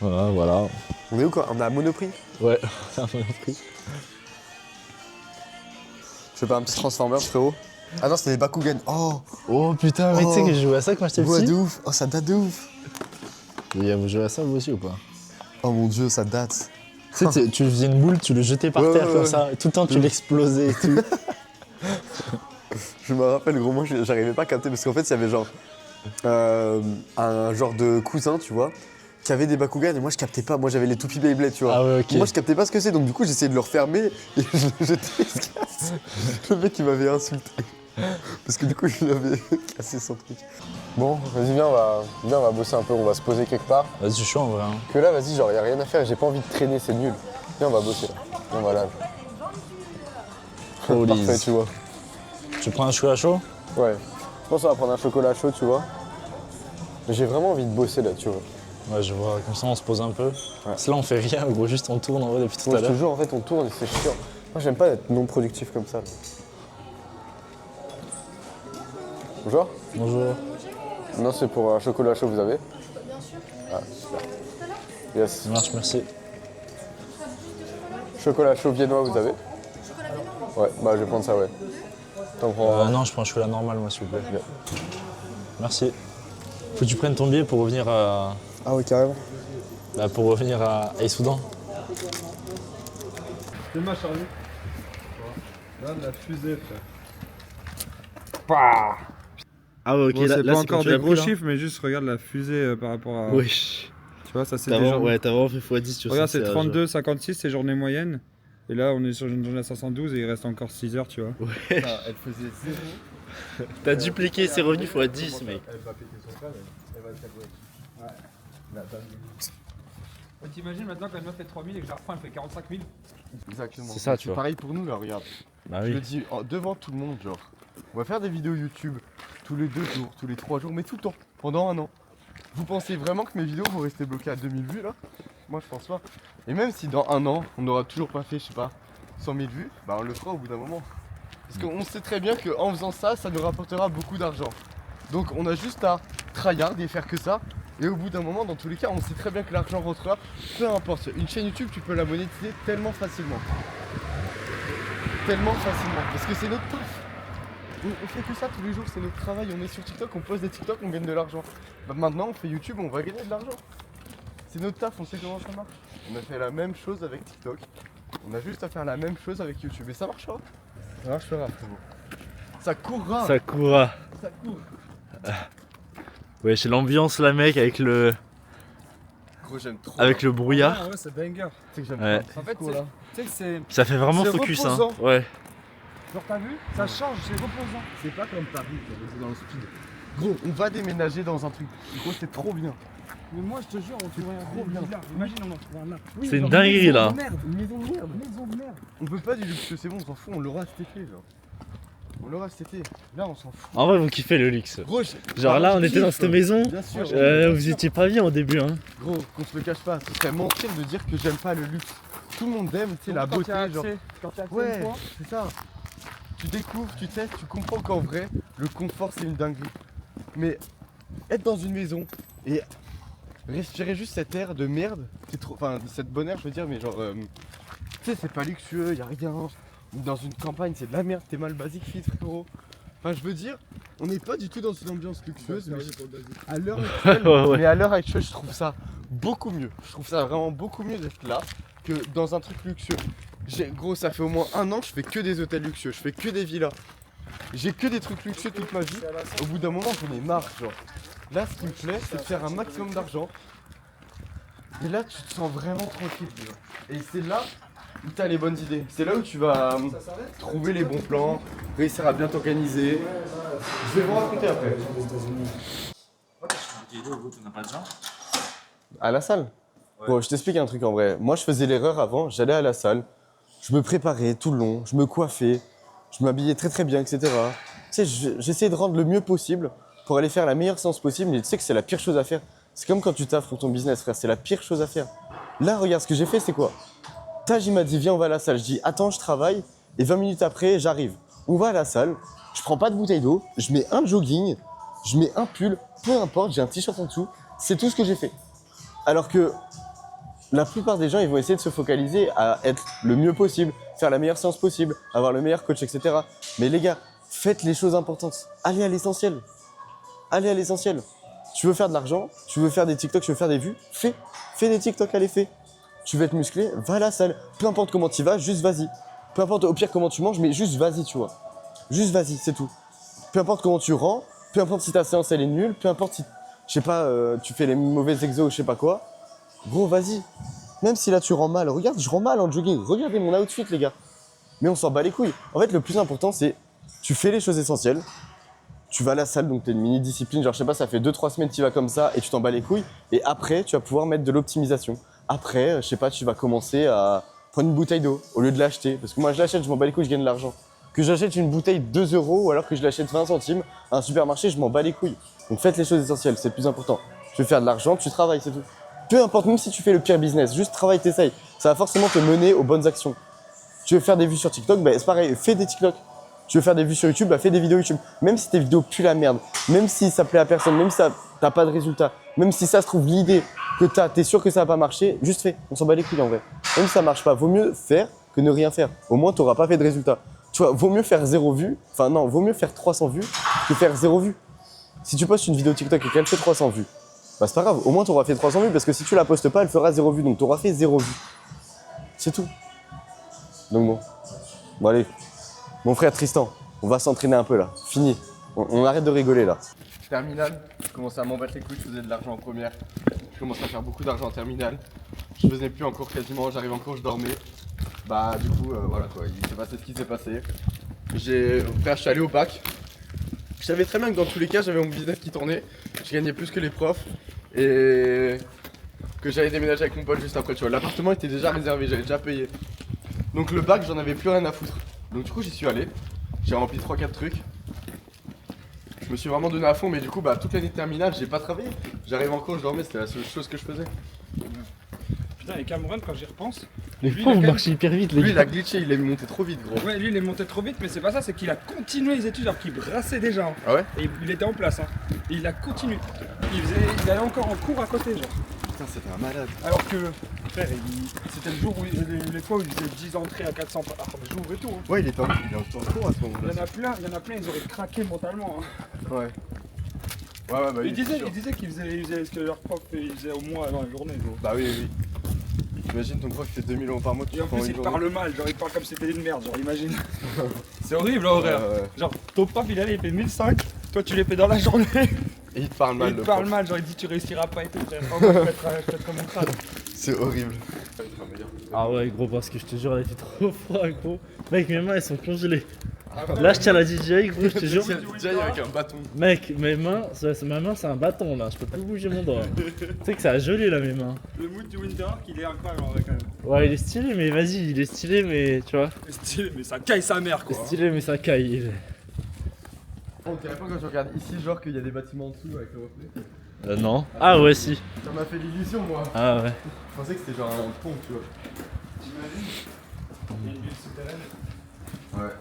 ça. Voilà. On est où quoi? On a à Monoprix? Ouais, on a pris. Je fais pas un petit Transformers frérot? Ah non, c'était les Bakugan. Oh! Oh putain, mais tu sais que j'ai joué à ça quand j'étais Ouais, petit. de ouf! Oh, ça date de ouf! Et vous jouez à ça vous aussi ou pas? Oh mon dieu, ça date. Tu sais, tu faisais une boule, tu le jetais par terre comme ça, et tout le temps tu l'explosais et tout. Je me rappelle, gros, moi j'arrivais pas à capter parce qu'en fait, il y avait genre un genre de cousin, tu vois, qui avait des Bakugan et moi je captais pas. Moi j'avais les toupies Beyblade, tu vois. Ah ouais, ok. Moi je captais pas ce que c'est, donc du coup j'essayais de le refermer et je le jetais. Le mec il m'avait insulté. Parce que du coup il avait cassé son truc. Bon, vas-y, viens, on va bosser un peu, on va se poser quelque part. Vas-y, je suis chaud en vrai. Hein. Que là, vas-y, genre, y a rien à faire et j'ai pas envie de traîner, c'est nul. Viens, on va bosser là. Viens, voilà. Oh, Parfait, Lise. tu vois. Tu prends un chocolat chaud? Ouais. Je pense qu'on va prendre un chocolat chaud, tu vois. Mais j'ai vraiment envie de bosser là, tu vois. Ouais, je vois, comme ça on se pose un peu. Ouais. Parce que là on fait rien, gros, juste on tourne en vrai depuis tout Moi, à je te l'heure. jure, en fait, on tourne et c'est chiant. Moi, j'aime pas être non productif comme ça. Là. Bonjour. Bonjour. Non, c'est pour un chocolat chaud, vous avez? Ah, super. Yes. Ça marche, merci. Chocolat chaud viennois, vous avez? Ouais, bah, je vais prendre ça, ouais. T'en prends Non, je prends un chocolat normal, moi, s'il vous plaît. Merci. Faut que tu prennes ton billet pour revenir à. Ah, ouais, carrément. Bah, pour revenir à Soudan. C'est ma Charlie. Là, la fusée, frère. Ah ouais, ok, Bon, là, c'est là pas c'est quand encore tu des l'as gros pris, là. chiffres, mais juste regarde la fusée par rapport à. Oui. Tu vois, ça c'est T'as déjà. vraiment fait x10, tu vois. Regarde, c'est 32,56, c'est journée moyenne. Et là, on est sur une journée à 512 et il reste encore 6 heures, tu vois. Elle faisait 0. T'as dupliqué ses revenus x10, mec. Elle va péter son crâne, elle va le faire. Ouais. T'imagines maintenant quand elle me fait 3000 et que je la reprends, elle fait 45 000. Exactement. C'est ça, tu vois. Pareil pour nous, là, regarde. Bah Je oui. le dis devant tout le monde, genre. On va faire des vidéos YouTube tous les 2 jours, tous les 3 jours, mais tout le temps, pendant un an. Vous pensez vraiment que mes vidéos vont rester bloquées à 2000 vues là? Moi je pense pas. Et même si dans un an, on n'aura toujours pas fait, je sais pas, 100 000 vues, bah on le fera au bout d'un moment. Parce qu'on sait très bien qu'en faisant ça, ça nous rapportera beaucoup d'argent. Donc on a juste à tryhard et faire que ça. Et au bout d'un moment, dans tous les cas, on sait très bien que l'argent rentrera. Peu importe, une chaîne YouTube, tu peux la monétiser tellement facilement. Tellement facilement. Parce que c'est notre taf. On fait que ça tous les jours, c'est notre travail. On est sur TikTok, on poste des TikTok, on gagne de l'argent. Bah maintenant, on fait YouTube, on va gagner de l'argent. C'est notre taf, on sait comment ça marche. On a fait la même chose avec TikTok. On a juste à faire la même chose avec YouTube. Et ça marchera. Ça marchera, frérot. Ça courra. Ça courra. Ça court. Ouais, c'est l'ambiance là, mec, avec le Gros, j'aime trop. brouillard. Ah ouais, c'est banger. Tu sais que j'aime Ouais. trop. En fait, Cool, là. tu sais que c'est. Ça fait vraiment C'est focus, hein. reposant. Ouais. Genre, t'as vu? Ça change, c'est reposant. C'est pas comme Paris, c'est dans le speed. Gros, on va déménager dans un truc. Gros, c'est trop bien. Mais moi, je te jure, on trouve un trop bien. Imagine, on en trouve un là. Oui, C'est une genre, dinguerie, maison là. de merde. Une maison de merde. Maison de merde. On peut pas du luxe, c'est bon, on s'en fout, on l'aura cet été, genre. On l'aura cet été. Là, on s'en fout. En vrai, vous kiffez le luxe. Gros, Genre là, on je était dans kiffe. cette maison. Bien sûr. Vous étiez pas bien au début, hein. Gros, qu'on se le cache pas, ce serait mentir de dire que j'aime pas le luxe. Tout le monde aime, tu sais, la beauté, genre. Quand tu as accès Ouais, une fois, c'est ça. Tu découvres, tu testes, tu comprends qu'en vrai, le confort c'est une dinguerie. Mais être dans une maison et respirer juste cet air de merde, c'est trop. Enfin, cette bonne air, je veux dire, mais genre. Tu sais, c'est pas luxueux, y a rien. Dans une campagne, c'est de la merde, t'es mal basique fit, frérot. Enfin, je veux dire, on n'est pas du tout dans une ambiance luxueuse, mais à l'heure actuelle, Ouais. mais à l'heure actuelle, je trouve ça beaucoup mieux. Je trouve ça vraiment beaucoup mieux d'être là que dans un truc luxueux. Gros, ça fait au moins un an que je fais que des hôtels luxueux, je fais que des villas. J'ai que des trucs luxueux toute ma vie. Au bout d'un moment, j'en ai marre, genre. Là, ce qui me plaît, c'est de faire un maximum d'argent Et là, tu te sens vraiment tranquille, tu vois. Et c'est là où tu as les bonnes idées. C'est là où tu vas trouver les bons plans, réussir à bien t'organiser. Je vais vous raconter après. À la salle. Bon, je t'explique un truc en vrai. Moi, je faisais l'erreur avant, j'allais à la salle, je me préparais tout le long, je me coiffais, je m'habillais très très bien, etc. Tu sais, j'essayais de rendre le mieux possible pour aller faire la meilleure séance possible, mais tu sais que c'est la pire chose à faire. C'est comme quand tu taffes pour ton business, frère, c'est la pire chose à faire. Là, regarde, ce que j'ai fait, c'est quoi? Taj, il m'a dit, viens, on va à la salle. Je dis, attends, je travaille, et 20 minutes après, j'arrive. On va à la salle, je prends pas de bouteille d'eau, je mets un jogging, je mets un pull, peu importe, j'ai un t-shirt en dessous, c'est tout ce que j'ai fait. Alors que la plupart des gens, ils vont essayer de se focaliser à être le mieux possible, faire la meilleure séance possible, avoir le meilleur coach, etc. Mais les gars, faites les choses importantes. Allez à l'essentiel. Allez à l'essentiel. Tu veux faire de l'argent, tu veux faire des TikTok, tu veux faire des vues, fais des TikTok, allez, fais. Tu veux être musclé, va à la salle. Peu importe comment tu vas, juste vas-y. Peu importe au pire comment tu manges, mais juste vas-y, tu vois. Juste vas-y, c'est tout. Peu importe comment tu rends, peu importe si ta séance elle est nulle, peu importe si, je sais pas, tu fais les mauvais exos ou je sais pas quoi. Gros, vas-y. Même si là tu rends mal, regarde, je rends mal en jogging. Regardez mon outfit, les gars. Mais on s'en bat les couilles. En fait, le plus important, c'est tu fais les choses essentielles. Tu vas à la salle, donc tu as une mini-discipline. Genre, je sais pas, ça fait 2-3 semaines que tu vas comme ça et tu t'en bats les couilles. Et après, tu vas pouvoir mettre de l'optimisation. Après, je sais pas, tu vas commencer à prendre une bouteille d'eau au lieu de l'acheter. Parce que moi, je l'achète, je m'en bats les couilles, je gagne de l'argent. Que j'achète une bouteille 2 € ou alors que je l'achète 20 centimes à un supermarché, je m'en bats les couilles. Donc faites les choses essentielles, c'est le plus important. Tu veux faire de l'argent, tu travailles, c'est tout. Peu importe, même si tu fais le pire business, juste travaille, t'essayes. Ça va forcément te mener aux bonnes actions. Tu veux faire des vues sur TikTok, bah c'est pareil, fais des TikTok. Tu veux faire des vues sur YouTube, bah fais des vidéos YouTube. Même si tes vidéos puent la merde, même si ça plaît à personne, même si t'as pas de résultat, même si ça se trouve l'idée que t'es sûr que ça va pas marcher, juste fais. On s'en bat les couilles en vrai. Même si ça marche pas, vaut mieux faire que ne rien faire. Au moins t'auras pas fait de résultat. Tu vois, vaut mieux faire 0 vue, enfin non, vaut mieux faire 300 vues que faire 0 vue. Si tu postes une vidéo TikTok et qu'elle fait 300 vues, bah c'est pas grave, au moins t'auras fait 300 vues parce que si tu la postes pas, elle fera 0 vues, donc t'auras fait 0 vues. C'est tout. Donc bon. Bon allez, mon frère Tristan, on va s'entraîner un peu là. Fini. On arrête de rigoler là. Terminale, je commençais à m'en battre les couilles, je faisais de l'argent en première. Je commençais à faire beaucoup d'argent en terminale. Je faisais plus en cours quasiment, j'arrive en cours, je dormais. Bah du coup, voilà quoi, il s'est passé ce qui s'est passé. Frère, je suis allé au bac. Je savais très bien que dans tous les cas, j'avais mon business qui tournait. Je gagnais plus que les profs. Et que j'allais déménager avec mon pote juste après, tu vois. L'appartement était déjà réservé, j'avais déjà payé. Donc le bac, j'en avais plus rien à foutre. Donc du coup, j'y suis allé. J'ai rempli 3-4 trucs. Je me suis vraiment donné à fond, mais du coup, bah toute l'année terminale, j'ai pas travaillé. J'arrive en cours, je dormais, c'était la seule chose que je faisais. Putain, et Cameron, quand j'y repense. Les pauvres marchent hyper vite, les Lui, il gars. a glitché, il est monté trop vite, gros. Ouais, lui il est monté trop vite, mais c'est pas ça, c'est qu'il a continué les études alors qu'il brassait déjà. Hein. Ah ouais? Et il était en place, hein. Et il a continué. Il allait encore en cours à côté, genre. Putain, c'était un malade. Alors que, frère, c'était le jour où les fois où il faisait 10 entrées à 400 par jour et tout. Hein. Ouais, il est en cours à ce moment-là. Il y en a plein, ils auraient craqué mentalement. Hein. Ouais. Ouais, bah Il oui, c'est disait sûr. qu'ils faisaient ce que leur prof faisait au moins dans la journée, gros. Bah oui, oui. Imagine ton prof qui fait 2000 € par mois. Et en plus, il parle mal, genre il parle comme si c'était une merde, genre imagine. C'est horrible, Ouais, frère. ouais. Genre, ton prof il allait, il fait 1005, toi tu les fais dans la journée. Et il te parle mal, il te le parle prof. mal, genre il dit tu réussiras pas et tout, frère. Vraiment, je vais être comme mon crâne. C'est horrible. Ah ouais, gros, parce que je te jure, elle était trop froid, gros. Mec, mes mains elles sont congelées. Là, je tiens la DJI, gros, je te jure. DJ avec un bâton. Mec, mes mains, ma main c'est un bâton là, je peux plus bouger mon doigt. Tu sais que ça a gelé là, mes mains. Le mood du Winterhawk il est incroyable en vrai quand même. Ouais, il est stylé, mais vas-y, il est stylé, mais tu vois. C'est stylé, mais ça caille sa mère quoi. Stylé, mais ça caille. On dirait pas quand tu regardes ici, genre qu'il y a des bâtiments en dessous avec le reflet. Non. Ah ouais, si. Ça m'a fait l'illusion, moi. Ah ouais. Je pensais que c'était genre un pont, tu vois. Il y a une ville souterraine. Ouais.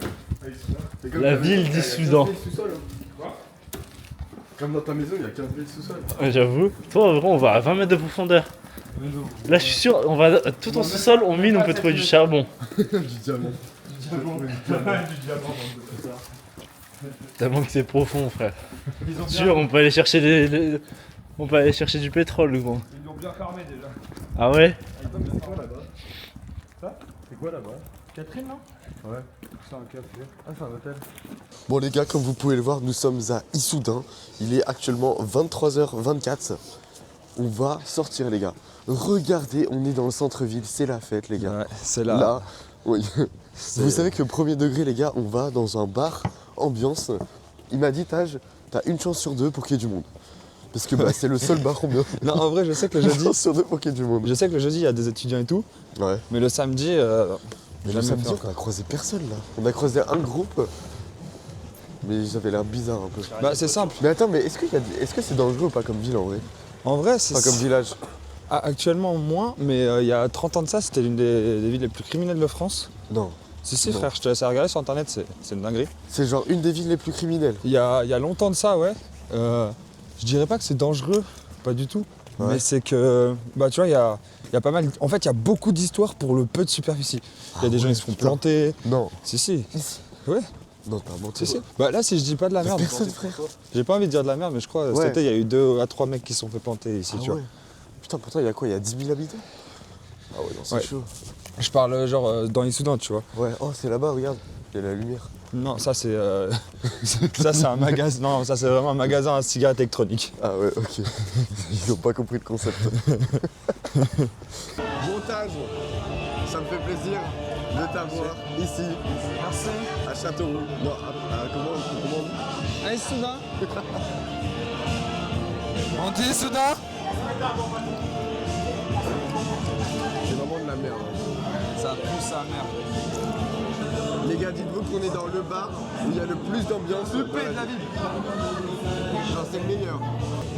C'est comme La ta ville maison, il y a 15 d'Issoudun. 000 sous-sols, hein. Quoi? Comme dans ta maison, il y a 15 000 sous-sols. Ouais, j'avoue. Toi, en vrai, on va à 20 mètres de profondeur. Là, je suis sûr, on va tout en sous-sol, on mine, on peut trouver du charbon. Du diamant. Du diamant. Tellement que c'est profond, frère. Ils ont Sûr, on peut aller chercher on peut aller chercher du pétrole, gros. Ils l'ont bien fermé déjà. Ah ouais? Attends, mais c'est quoi là-bas? Ça? C'est quoi là-bas? Catherine non? Ouais. C'est un café. Ah, c'est un hôtel. Bon les gars, comme vous pouvez le voir, nous sommes à Issoudun. Il est actuellement 23h24. On va sortir les gars. regardez, on est dans le centre-ville, c'est la fête, les gars. Ouais, c'est là. Là, oui. Vous savez que premier degré, les gars, on va dans un bar, ambiance. Il m'a dit, Taj, t'as une chance sur deux pour qu'il y ait du monde. Parce que bah, c'est le seul bar ambiance. Non, en vrai, je sais que le Une jeudi, chance sur deux pour qu'il y ait du monde. je sais que le jeudi, il y a des étudiants et tout. Ouais. Mais le samedi, Mais le jamais samedi, fait. on a croisé personne là. On a croisé un groupe. Mais ils avaient l'air bizarre un peu. Bah, c'est simple. Mais attends, mais est-ce que c'est dangereux ou pas comme ville en vrai? En vrai, c'est. Enfin, comme village. Ah, actuellement, moins, mais il y a 30 ans de ça, c'était l'une des villes les plus criminelles de France. Non. Si, Non. frère, je te laisse regarder sur internet, c'est une dinguerie. C'est genre une des villes les plus criminelles. Il y a longtemps de ça, ouais. Je dirais pas que c'est dangereux, pas du tout. Ouais. Mais c'est que, bah tu vois, il y a pas mal. En fait, il y a beaucoup d'histoires pour le peu de superficie. Il y a des gens qui se font putain. planter. Non. Si. Ici. Ouais, Non, t'as menti. si. Bah là, si je dis pas de la merde. Personne, frère. J'ai pas envie de dire de la merde, mais je crois Ouais. cet été, il y a eu 2 à 3 mecs qui se sont fait planter ici, Ah tu vois. ouais. Putain, pourtant, il y a quoi? Il y a 10 000 habitants? Ah ouais, non, c'est Ouais. chaud. Je parle genre dans les Soudan, tu vois. Ouais, oh, c'est là-bas, regarde. Il y a la lumière. Non, ça c'est. Ça c'est un magasin. Non, ça c'est vraiment un magasin à cigarettes électroniques. Ah ouais, ok. Ils ont pas compris le concept. Montage, ça me fait plaisir de t'avoir ici. Merci. À Châteauroux. Non, comment on dit? Allez, Soudan. On dit Soudan. C'est vraiment de la merde. Ça pue sa mère. Les gars, dites-vous qu'on est dans le bar où il y a le plus d'ambiance. Le P de la ville. Genre, c'est le meilleur.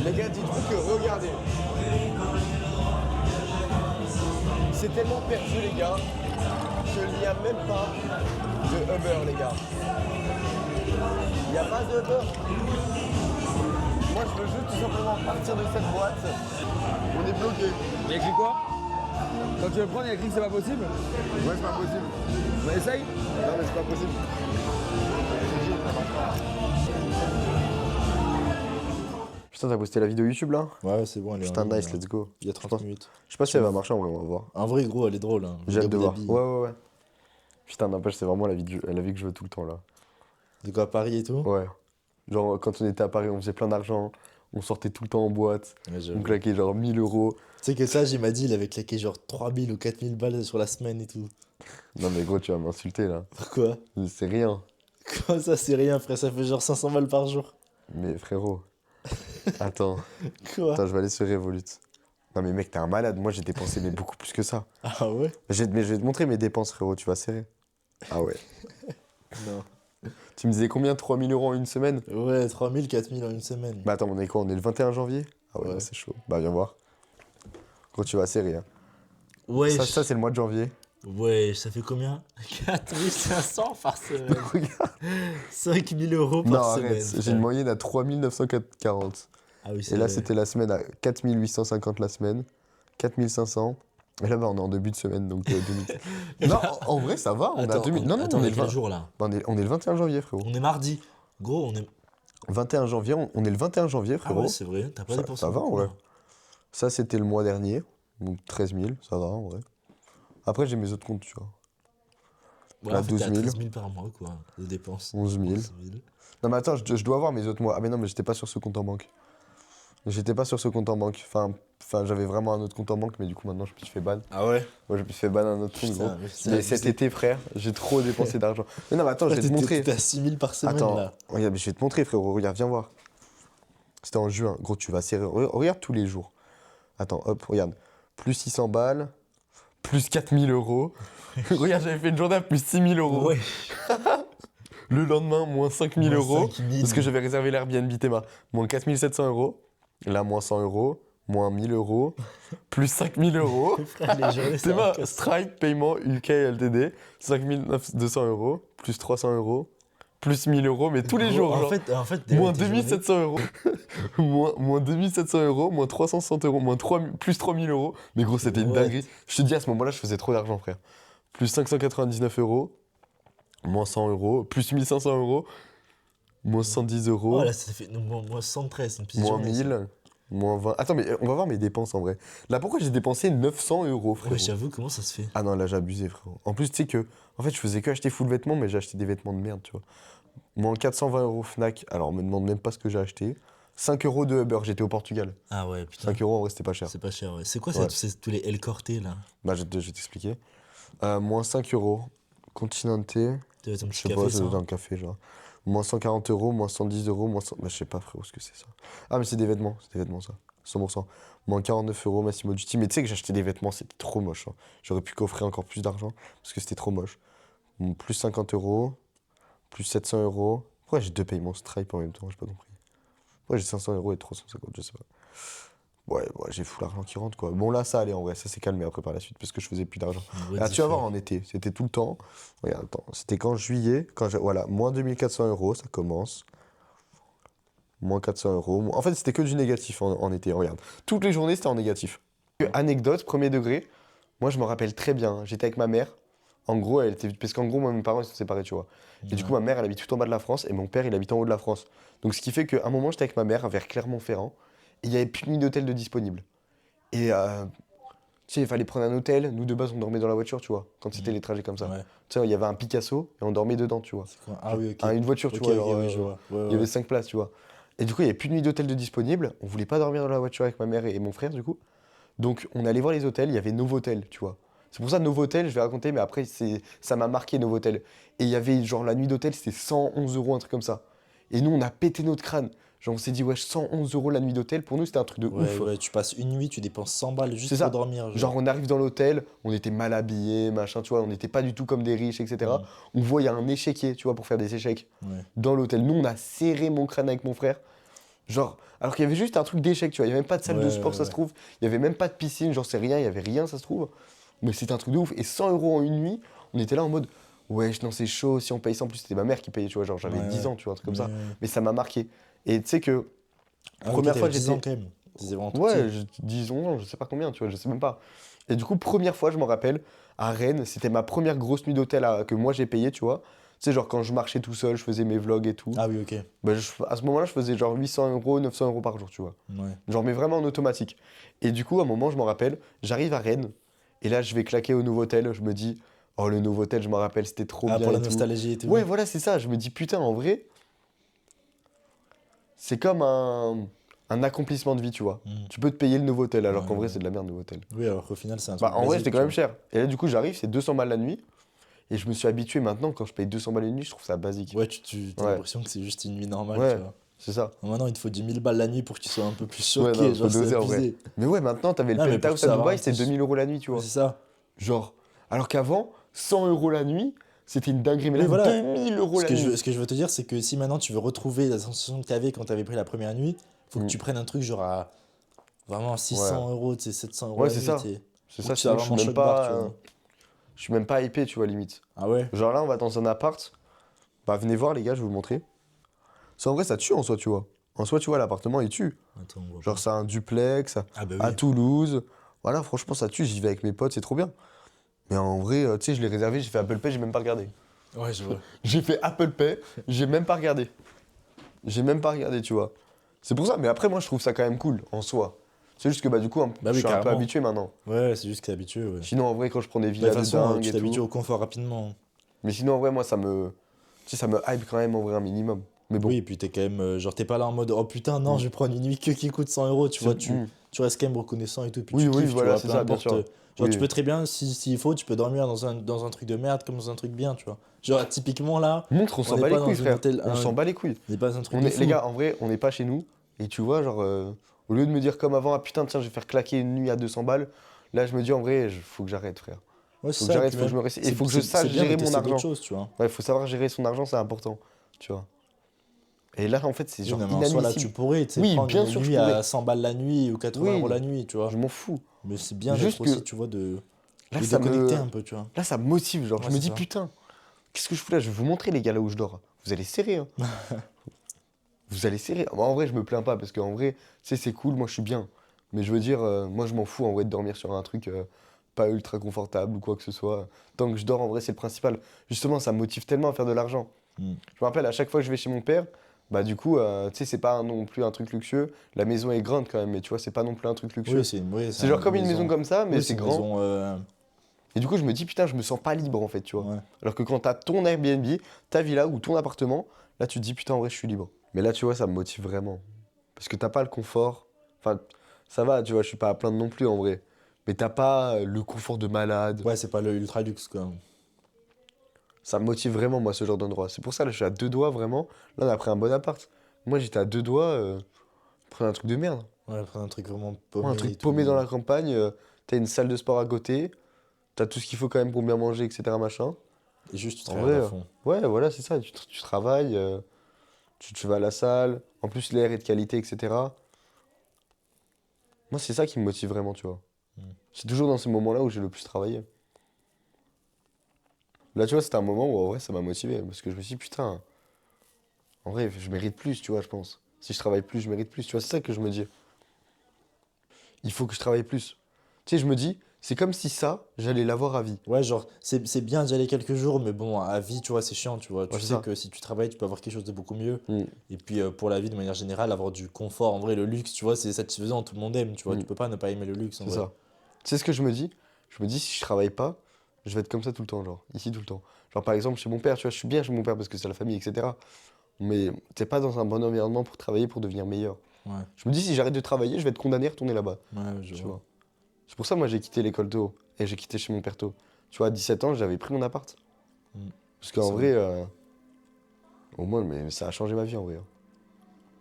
Les gars, dites-vous que regardez. C'est tellement perdu, les gars, qu'il n'y a même pas de Uber, les gars. Il n'y a pas de Uber. Moi, je veux juste tout simplement partir de cette boîte. On est bloqué. Il y a écrit quoi? Quand tu veux le prendre, il y a écrit que c'est pas possible? Ouais, c'est pas possible. Bah essaye. Non, mais c'est pas possible. Putain, t'as posté la vidéo YouTube là? Ouais, c'est bon, elle est Putain, en ligne, nice, là. let's go. Il y a Je 30 pense- minutes. Je sais pas si elle va marcher en vrai, on va voir. En vrai, gros, elle est drôle. Hein. J'ai hâte de Big voir. Abi. Ouais. Putain, n'empêche, c'est vraiment la vie que je veux tout le temps là. De quoi, à Paris et tout? Ouais. Genre, quand on était à Paris, on faisait plein d'argent. On sortait tout le temps en boîte. Ouais, j'avoue. On claquait genre 1000 euros. Tu sais que ça, il m'a dit, il avait claqué genre 3000 ou 4000 balles sur la semaine et tout. Non, mais gros, tu vas m'insulter là. Pourquoi? C'est rien. Comment ça, c'est rien, frère? Ça fait genre 500 balles par jour. Mais frérot. Attends. Quoi? Attends, je vais aller sur Revolut. Non, mais mec, t'es un malade. Moi, j'ai dépensé mais beaucoup plus que ça. Ah ouais? Mais je vais te montrer mes dépenses, frérot. Tu vas serrer. Ah ouais. Non. Tu me disais combien? 3000 euros en une semaine? Ouais, 3000, 4000 en une semaine. Bah attends, on est quoi? On est le 21 janvier? Ah ouais, Ouais. non, c'est chaud. Bah viens voir. Gros, tu vas serrer. Hein. Ouais, Ça c'est le mois de janvier. ouais, ça fait combien? 4500 par semaine. Regarde. 5000 euros Non, par semaine. arrête. J'ai frère. une moyenne à 3940. Ah oui, Et c'est là, vrai. c'était la semaine à 4850 la semaine. 4500. Et là, bah, on est en début de semaine, donc 2000. Non, en vrai, ça va. On est à 2000. Non, attends, on est on est le quel 20. jour là? On est le 21 janvier, frérot. On est mardi. Gros, on est. 21 janvier, on est le 21 janvier, Ah frérot. ouais, c'est vrai, t'as pas Ça- dépensé ça va, beaucoup, ouais. là. Ça, c'était le mois dernier. Donc 13 000, ça va, en vrai. Après, j'ai mes autres comptes, tu vois. Ouais, Là, en fait, 12 t'as 000. 13 000 par mois, quoi, de dépenses. 11 000. 11 000. Non, mais attends, je dois avoir mes autres mois. Ah, mais non, mais j'étais pas sur ce compte en banque. J'étais pas sur ce compte en banque. Enfin, j'avais vraiment un autre compte en banque, mais du coup, maintenant, je me suis fait ban. Ah ouais? Moi, je me suis fait ban un autre compte, gros. Putain, mais c'est Mais abusé. cet été, frère, j'ai trop dépensé d'argent. Mais non, mais attends, je vais te montrer. T'es à 6 000 par semaine, Attends, là. regarde, mais je vais te montrer, frérot. Regarde, viens voir. C'était en juin. Gros, tu vas serrer. Regarde tous les jours. Attends, hop, regarde. Plus 600 balles, plus 4000 euros. Regarde, j'avais fait une journée à plus 6000 euros. Ouais. Le lendemain, moins 5000 Moins euros. 5 000. Parce que j'avais réservé l'Airbnb Théma. Moins 4700 euros. Là, moins 100 euros. Moins 1000 euros. Plus 5000 euros. Frère, les journées, ça Théma, me casse. Stripe, paiement UK LTD. 5200 euros. Plus 300 euros. Plus 1000 euros, mais tous les Gros, jours. En genre. fait, Moins tes 2700 euros. moins 2700 euros. Moins 360 euros. Plus 3000 euros. Mais gros, c'était une Ouais. dinguerie. Je te dis, à ce moment-là, je faisais trop d'argent, frère. Plus 599 euros. Moins 100 euros. Plus 1500 euros. Moins 110 euros. Oh là, ça fait moins 113, une petite Moins journée, ça. 1000. Moins 20. Attends, mais on va voir mes dépenses en vrai. Là, pourquoi j'ai dépensé 900 euros, frérot? Ouais, j'avoue, comment ça se fait? Ah non, là, j'ai abusé, frérot. En plus, tu sais que, en fait, je faisais que acheter full vêtements, mais j'ai acheté des vêtements de merde, tu vois. Moins 420 euros Fnac. Alors, on me demande même pas ce que j'ai acheté. 5 euros de Uber, j'étais au Portugal. Ah ouais, putain. 5 euros, en vrai, c'était pas cher. C'est pas cher, ouais. C'est quoi Ouais. tous les El Corte là? Bah, je vais t'expliquer. Moins 5 euros. Continente, Tu dois être un je petit sais café, pas, ça. c'est dans un café, genre. Moins 140 euros, moins 110 euros, moins 100... Bah, je sais pas, frérot, ce que c'est ça. Ah, mais c'est des vêtements, ça. 100%. Moins 49 euros, Massimo Dutti. Mais tu sais que j'ai acheté des vêtements, c'était trop moche. Hein. J'aurais pu coffrer encore plus d'argent parce que c'était trop moche. Plus 50 euros, plus 700 euros. Pourquoi j'ai 2 paiements Stripe en même temps? J'ai pas compris. Pourquoi j'ai 500 euros et 350, je sais pas. Ouais, j'ai fou l'argent qui rentre, quoi. Bon, là, ça allait en vrai, ça s'est calmé après par la suite parce que je faisais plus d'argent. Ouais, Ah, tu vas voir en été, c'était tout le temps. Regarde, attends, c'était qu'en juillet, voilà, moins 2400 euros, ça commence. Moins 400 euros. En fait, c'était que du négatif en été, regarde. Toutes les journées, c'était en négatif. Anecdote, premier degré, moi, je me rappelle très bien, j'étais avec ma mère. En gros, elle était... parce qu'en gros, moi, mes parents, ils sont séparés, tu vois. Et du coup, ma mère, elle habite tout en bas de la France et mon père, il habite en haut de la France. Donc, ce qui fait qu'à un moment, j'étais avec ma mère vers Clermont-Ferrand et il n'y avait plus de nuit d'hôtel de disponible. Et tu sais, il fallait prendre un hôtel. Nous, de base, on dormait dans la voiture, tu vois, quand c'était les trajets comme ça. Ouais. Tu sais, il y avait un Picasso et on dormait dedans, tu vois. C'est quoi? Ah oui, ok. Une voiture, tu Ok, vois. ok, genre, oui, je vois. Ouais, il y avait ouais. 5 places, tu vois. Et du coup, il n'y avait plus de nuit d'hôtel de disponible. On voulait pas dormir dans la voiture avec ma mère et mon frère, du coup. Donc, on allait voir les hôtels. Il y avait Novotel, tu vois. C'est pour ça, Novotel, je vais raconter, mais après, ça m'a marqué, Novotel. Et il y avait, genre, la nuit d'hôtel, c'était 111 euros, un truc comme ça. Et nous, on a pété notre crâne. Genre, on s'est dit, wesh, 111 euros la nuit d'hôtel. Pour nous, c'était un truc de Ouais, ouf. ouais, tu passes une nuit, tu dépenses 100 balles juste C'est pour ça. dormir. Genre, on arrive dans l'hôtel, on était mal habillés, machin, tu vois, on n'était pas du tout comme des riches, etc. On voit, il y a un échiquier, tu vois, pour faire des échecs Ouais. dans l'hôtel. Nous, on a serré mon crâne avec mon frère. Genre, alors qu'il y avait juste un truc d'échec, tu vois, il n'y avait même pas de salle de Ouais, sport, ouais, ça se trouve. Il n'y avait même pas de piscine, genre, c'est rien, il n'y avait rien, ça se trouve. Mais c'était un truc de ouf. Et 100 euros en une nuit, on était là en mode, ouais, non, c'est chaud, si on paye ça, en plus, c'était ma mère qui payait, tu vois, genre, j'avais Ouais, 10 ouais. ans, tu vois, un truc comme ça. Ouais. Mais ça m'a marqué. Et tu sais que, Ah, première ok, fois, t'avais 10 j'étais. ans quand même. C'était vraiment tout Ouais, petit. disons, je sais pas combien, tu vois, je sais même pas. Et du coup, première fois, je m'en rappelle, à Rennes, c'était ma première grosse nuit d'hôtel que moi j'ai payé, tu vois. Tu sais, genre quand je marchais tout seul, je faisais mes vlogs et tout. Ah oui, ok. Bah, à ce moment-là, je faisais genre 800 euros, 900 euros par jour, tu vois. Ouais. Genre, mais vraiment en automatique. Et du coup, à un moment, je m'en rappelle, j'arrive à Rennes, et là, je vais claquer au Novotel, je me dis, oh, le Novotel, je m'en rappelle, c'était trop Ah, bien. pour la et tout. nostalgie et tout. Ouais, voilà, c'est ça. Je me dis, putain, en vrai, c'est comme un accomplissement de vie, tu vois. Tu peux te payer le Novotel, alors Ouais, qu'en vrai, ouais. c'est de la merde, Novotel. Oui, alors qu'au final, c'est un truc. Bah, en vrai, basique, c'était quand tu même cher. Et là, du coup, j'arrive, c'est 200 balles la nuit. Et je me suis habitué maintenant, quand je paye 200 balles une nuit, je trouve ça basique. vois. Ouais, tu as Ouais. l'impression que c'est juste une nuit normale, Ouais. tu vois. C'est ça. Maintenant, il te faut 10 000 balles la nuit pour que tu sois un peu plus Ouais, choqué. non, genre, faut doser, c'est en vrai. abusé. Mais ouais, maintenant, t'avais le Non, mais pour penthouse à savoir, Dubaï, c'était c'est- 2000 euros la nuit, tu vois. C'est ça. Genre, alors qu'avant, 100 euros la nuit, c'était une dinguerie. Mais Oui, là, voilà. 2000 euros la nuit. Ce que je veux te dire, c'est que si maintenant tu veux retrouver la sensation que tu avais quand tu avais pris la première nuit, faut que tu prennes un truc genre à vraiment 600 euros, tu sais, 700 euros Ouais, la c'est nuit, ça. tu sais. C'est Faut ça, que tu sois sinon, je suis vraiment même choc barre, pas. tu vois. Je suis même pas hypé, tu vois, limite. Ah ouais? Genre là, on va dans un appart. Bah, venez voir, les gars, je vais vous montrer. Ça, en vrai, ça tue en soi, tu vois. En soi, tu vois, l'appartement, il tue. Attends, on voit Genre, c'est un duplex Ah bah à oui. Toulouse. Voilà, franchement, ça tue. J'y vais avec mes potes, c'est trop bien. Mais en vrai, tu sais, je l'ai réservé, j'ai fait Apple Pay, j'ai même pas regardé. Ouais, je vois. J'ai fait Apple Pay, j'ai même pas regardé. J'ai même pas regardé, tu vois. C'est pour ça, mais après, moi, je trouve ça quand même cool, en soi. C'est juste que, bah, du coup, Bah je oui, suis un peu carrément. habitué maintenant. Ouais, c'est juste que t'es habitué, ouais. Sinon, en vrai, quand je prends des Bah, de villas toute de façon, dingue tu et t'habitues tout. au confort rapidement. Mais sinon, en vrai, moi, ça me. Tu sais, ça me hype quand même, en vrai, un minimum. Mais bon. Oui, et puis t'es quand même. Genre, t'es pas là en mode oh putain, non, je vais prendre une nuit qui coûte 100 euros, tu C'est- vois. Mm. Tu restes quand même reconnaissant et tout. Puis Oui, tu oui, kiffes, voilà, tu c'est vois, peu ça, bien importe. sûr. Genre, Oui. tu peux très bien, s'il faut, tu peux dormir dans un truc de merde comme dans un truc bien, tu vois. Genre, typiquement là, Montre, on s'en n'est bat pas les dans couilles, un frère. hôtel- On ah s'en ouais. bat les couilles. on n'est pas dans un truc On de est, fou. les gars, en vrai, on n'est pas chez nous. Et tu vois, genre, au lieu de me dire comme avant, ah putain, tiens, je vais faire claquer une nuit à 200 balles, là, je me dis en vrai, faut que j'arrête, frère. Ouais, Faut c'est que ça, j'arrête, puis faut que je me même, réussisse. Et faut que je c'est sache bien de gérer mon tester d'autres argent. choses, tu vois. Ouais, faut savoir gérer son argent, c'est important, tu vois. Et là, en fait, c'est Oui, genre non, mais en soi, là, tu inadmissible. pourrais, tu sais, Oui, prendre bien une sûr, je nuit pourrais. à 100 balles la nuit ou 80 Oui. euros la nuit, tu vois. Je m'en fous. Mais c'est bien Juste d'être aussi, que- tu vois, de Là, ça déconnecter me... un peu, tu vois. Là, ça me motive, genre. Ouais, je me c'est dis, ça. putain, qu'est-ce que je fous là? Je vais vous montrer, les gars, là où je dors. Vous allez serrer, hein. Vous allez serrer. Moi, en vrai, je me plains pas, parce qu'en vrai, tu sais, c'est cool, moi, je suis bien. Mais je veux dire, moi, je m'en fous, en vrai, de dormir sur un truc pas ultra confortable ou quoi que ce soit. Tant que je dors, en vrai, c'est le principal. Justement, ça me motive tellement à faire de l'argent. Mm. Je me rappelle, à chaque fois que je vais chez mon père, bah, du coup, tu sais, c'est pas non plus un truc luxueux. La maison est grande quand même, mais tu vois, c'est pas non plus un truc luxueux. Oui, C'est genre comme une maison comme ça, mais oui, c'est une grand. maison, Et du coup, je me dis, putain, je me sens pas libre en fait, tu vois. ouais. Alors que quand t'as ton Airbnb, ta villa ou ton appartement, là, tu te dis, putain, en vrai, je suis libre. Mais là, tu vois, ça me motive vraiment. Parce que t'as pas le confort. Enfin, ça va, tu vois, je suis pas à plaindre non plus en vrai. Mais t'as pas le confort de malade. Ouais, c'est pas le ultra luxe quoi. Ça me motive vraiment, moi, ce genre d'endroit. C'est pour ça, là, je suis à 2 doigts, vraiment. Là, on a pris un bon appart. Moi, j'étais à 2 doigts, prendre un truc de merde. Ouais, prendre un truc vraiment paumé. Ouais, un et truc tout. paumé dans la campagne, t'as une salle de sport à côté, t'as tout ce qu'il faut quand même pour bien manger, etc. machin. Et juste, tu En travailles vrai, à fond. ouais, voilà, c'est ça. Tu travailles, tu vas à la salle. En plus, l'air est de qualité, etc. Moi, c'est ça qui me motive vraiment, tu vois. C'est toujours dans ces moments-là où j'ai le plus travaillé. Là, tu vois, c'était un moment où, en vrai, ça m'a motivé. Parce que je me suis dit, putain, en vrai, je mérite plus, tu vois, je pense. Si je travaille plus, je mérite plus. Tu vois, c'est ça que je me dis. Il faut que je travaille plus. Tu sais, je me dis, c'est comme si ça, j'allais l'avoir à vie. Ouais, genre, c'est bien d'y aller quelques jours, mais bon, à vie, tu vois, c'est chiant, tu vois. Tu Ouais, c'est sais ça. que si tu travailles, tu peux avoir quelque chose de beaucoup mieux. Mm. Et puis, pour la vie, de manière générale, avoir du confort, en vrai, le luxe, tu vois, c'est satisfaisant, tout le monde aime, tu vois. Mm. Tu peux pas ne pas aimer le luxe, en C'est vrai. ça. Tu sais ce que je me dis? Je me dis, si je travaille pas, je vais être comme ça tout le temps, genre, ici tout le temps. Genre, par exemple, chez mon père, tu vois, je suis bien chez mon père parce que c'est la famille, etc. Mais t'es pas dans un bon environnement pour travailler, pour devenir meilleur. Ouais, Je me dis, si j'arrête de travailler, je vais être condamné à retourner là-bas, ouais, je tu vois. vois. C'est pour ça, moi, j'ai quitté l'école tôt et j'ai quitté chez mon père tôt. Tu vois, à 17 ans, j'avais pris mon appart. Mm. Parce qu'en C'est vrai, au moins, mais ça a changé ma vie, en vrai.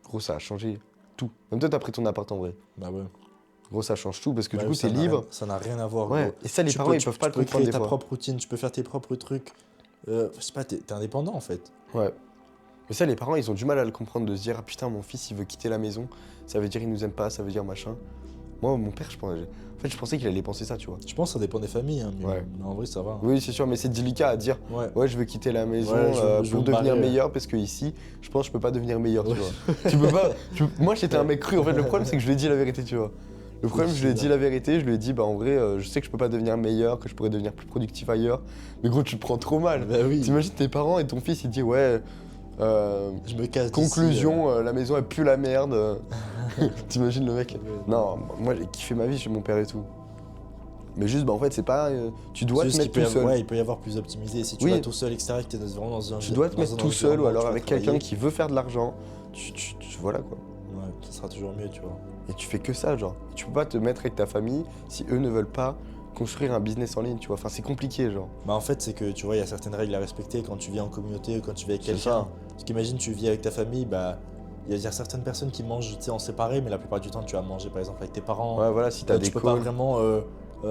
Gros, ça a changé tout. Même toi, t'as pris ton appart, en vrai. Bah ouais. Gros, ça change tout parce que Bah du oui, coup, t'es ça n'a libre. rien- Ça n'a rien à voir, Ouais, gros. et ça, les Tu parents, peux- ils tu- peuvent pas tu le peux comprendre créer des ta fois. propre routine, tu peux faire tes propres trucs. Je sais pas, t'es indépendant, en fait. Ouais. Mais ça, les parents, ils ont du mal à le comprendre, de se dire, ah putain, mon fils, il veut quitter la maison, ça veut dire il nous aime pas, ça veut dire machin. Moi, mon père, je pensais qu'il allait penser ça, tu vois. Je pense que ça dépend des familles, hein, Ouais. mais en vrai, ça va. Hein. Oui, c'est sûr, mais c'est délicat à dire, Ouais. ouais, je veux quitter la maison Ouais, je veux pour me devenir barrer, meilleur, parce que ici, je pense que je peux pas devenir meilleur, Ouais. tu vois. Tu peux pas. Moi, j'étais un mec cru, en fait, le problème, c'est que je lui ai dit la vérité, tu vois. Le problème, je lui ai dit la vérité, je lui ai dit, bah en vrai, je sais que je peux pas devenir meilleur, que je pourrais devenir plus productif ailleurs. Mais gros, tu te prends trop mal. Bah oui. T'imagines tes parents et ton fils, il dit, ouais. Je me casse d'ici, Conclusion, la maison elle pue la merde. T'imagines le mec? Non, moi j'ai kiffé ma vie chez mon père et tout. Mais juste, bah en fait, c'est pas. Tu dois C'est te juste mettre qu'il peut tout y seul. avoir- Ouais, il peut y avoir plus optimisé. Si tu Oui. vas tout seul, etc., que t'es vraiment dans un. Tu dois te dans mettre un tout seul ou environnement où alors tu vas avec quelqu'un travailler. qui veut faire de l'argent. Voilà quoi. Ouais, ça sera toujours mieux, tu vois. Et tu fais que ça, genre. Et tu peux pas te mettre avec ta famille si eux ne veulent pas construire un business en ligne, tu vois. Enfin, c'est compliqué, genre. Bah en fait, c'est que tu vois, il y a certaines règles à respecter quand tu vis en communauté, quand tu vis avec C'est quelqu'un. ça. Parce qu'imagine, tu vis avec ta famille, bah. Il y a certaines personnes qui mangent tu sais, en séparé, mais la plupart du temps, tu vas manger par exemple avec tes parents. Ouais, voilà, si t'as des Tu peux pas calls. vraiment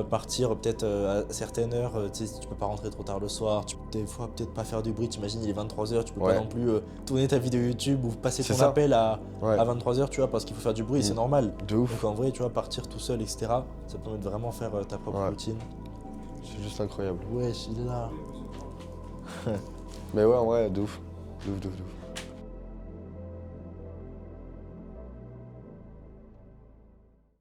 partir peut-être à certaines heures, tu sais, tu peux pas rentrer trop tard le soir, tu peux des fois peut-être pas faire du bruit, t'imagines il est 23h, tu peux Ouais. pas non plus tourner ta vidéo YouTube ou passer C'est ton ça. appel à Ouais. 23h, tu vois, parce qu'il faut faire du bruit, c'est normal. De ouf. Donc en vrai, tu vois, partir tout seul, etc., ça permet de vraiment faire ta propre Ouais. routine. C'est juste incroyable. Ouais, je suis là. Mais ouais, en vrai, de ouf. De ouf, de ouf, de ouf.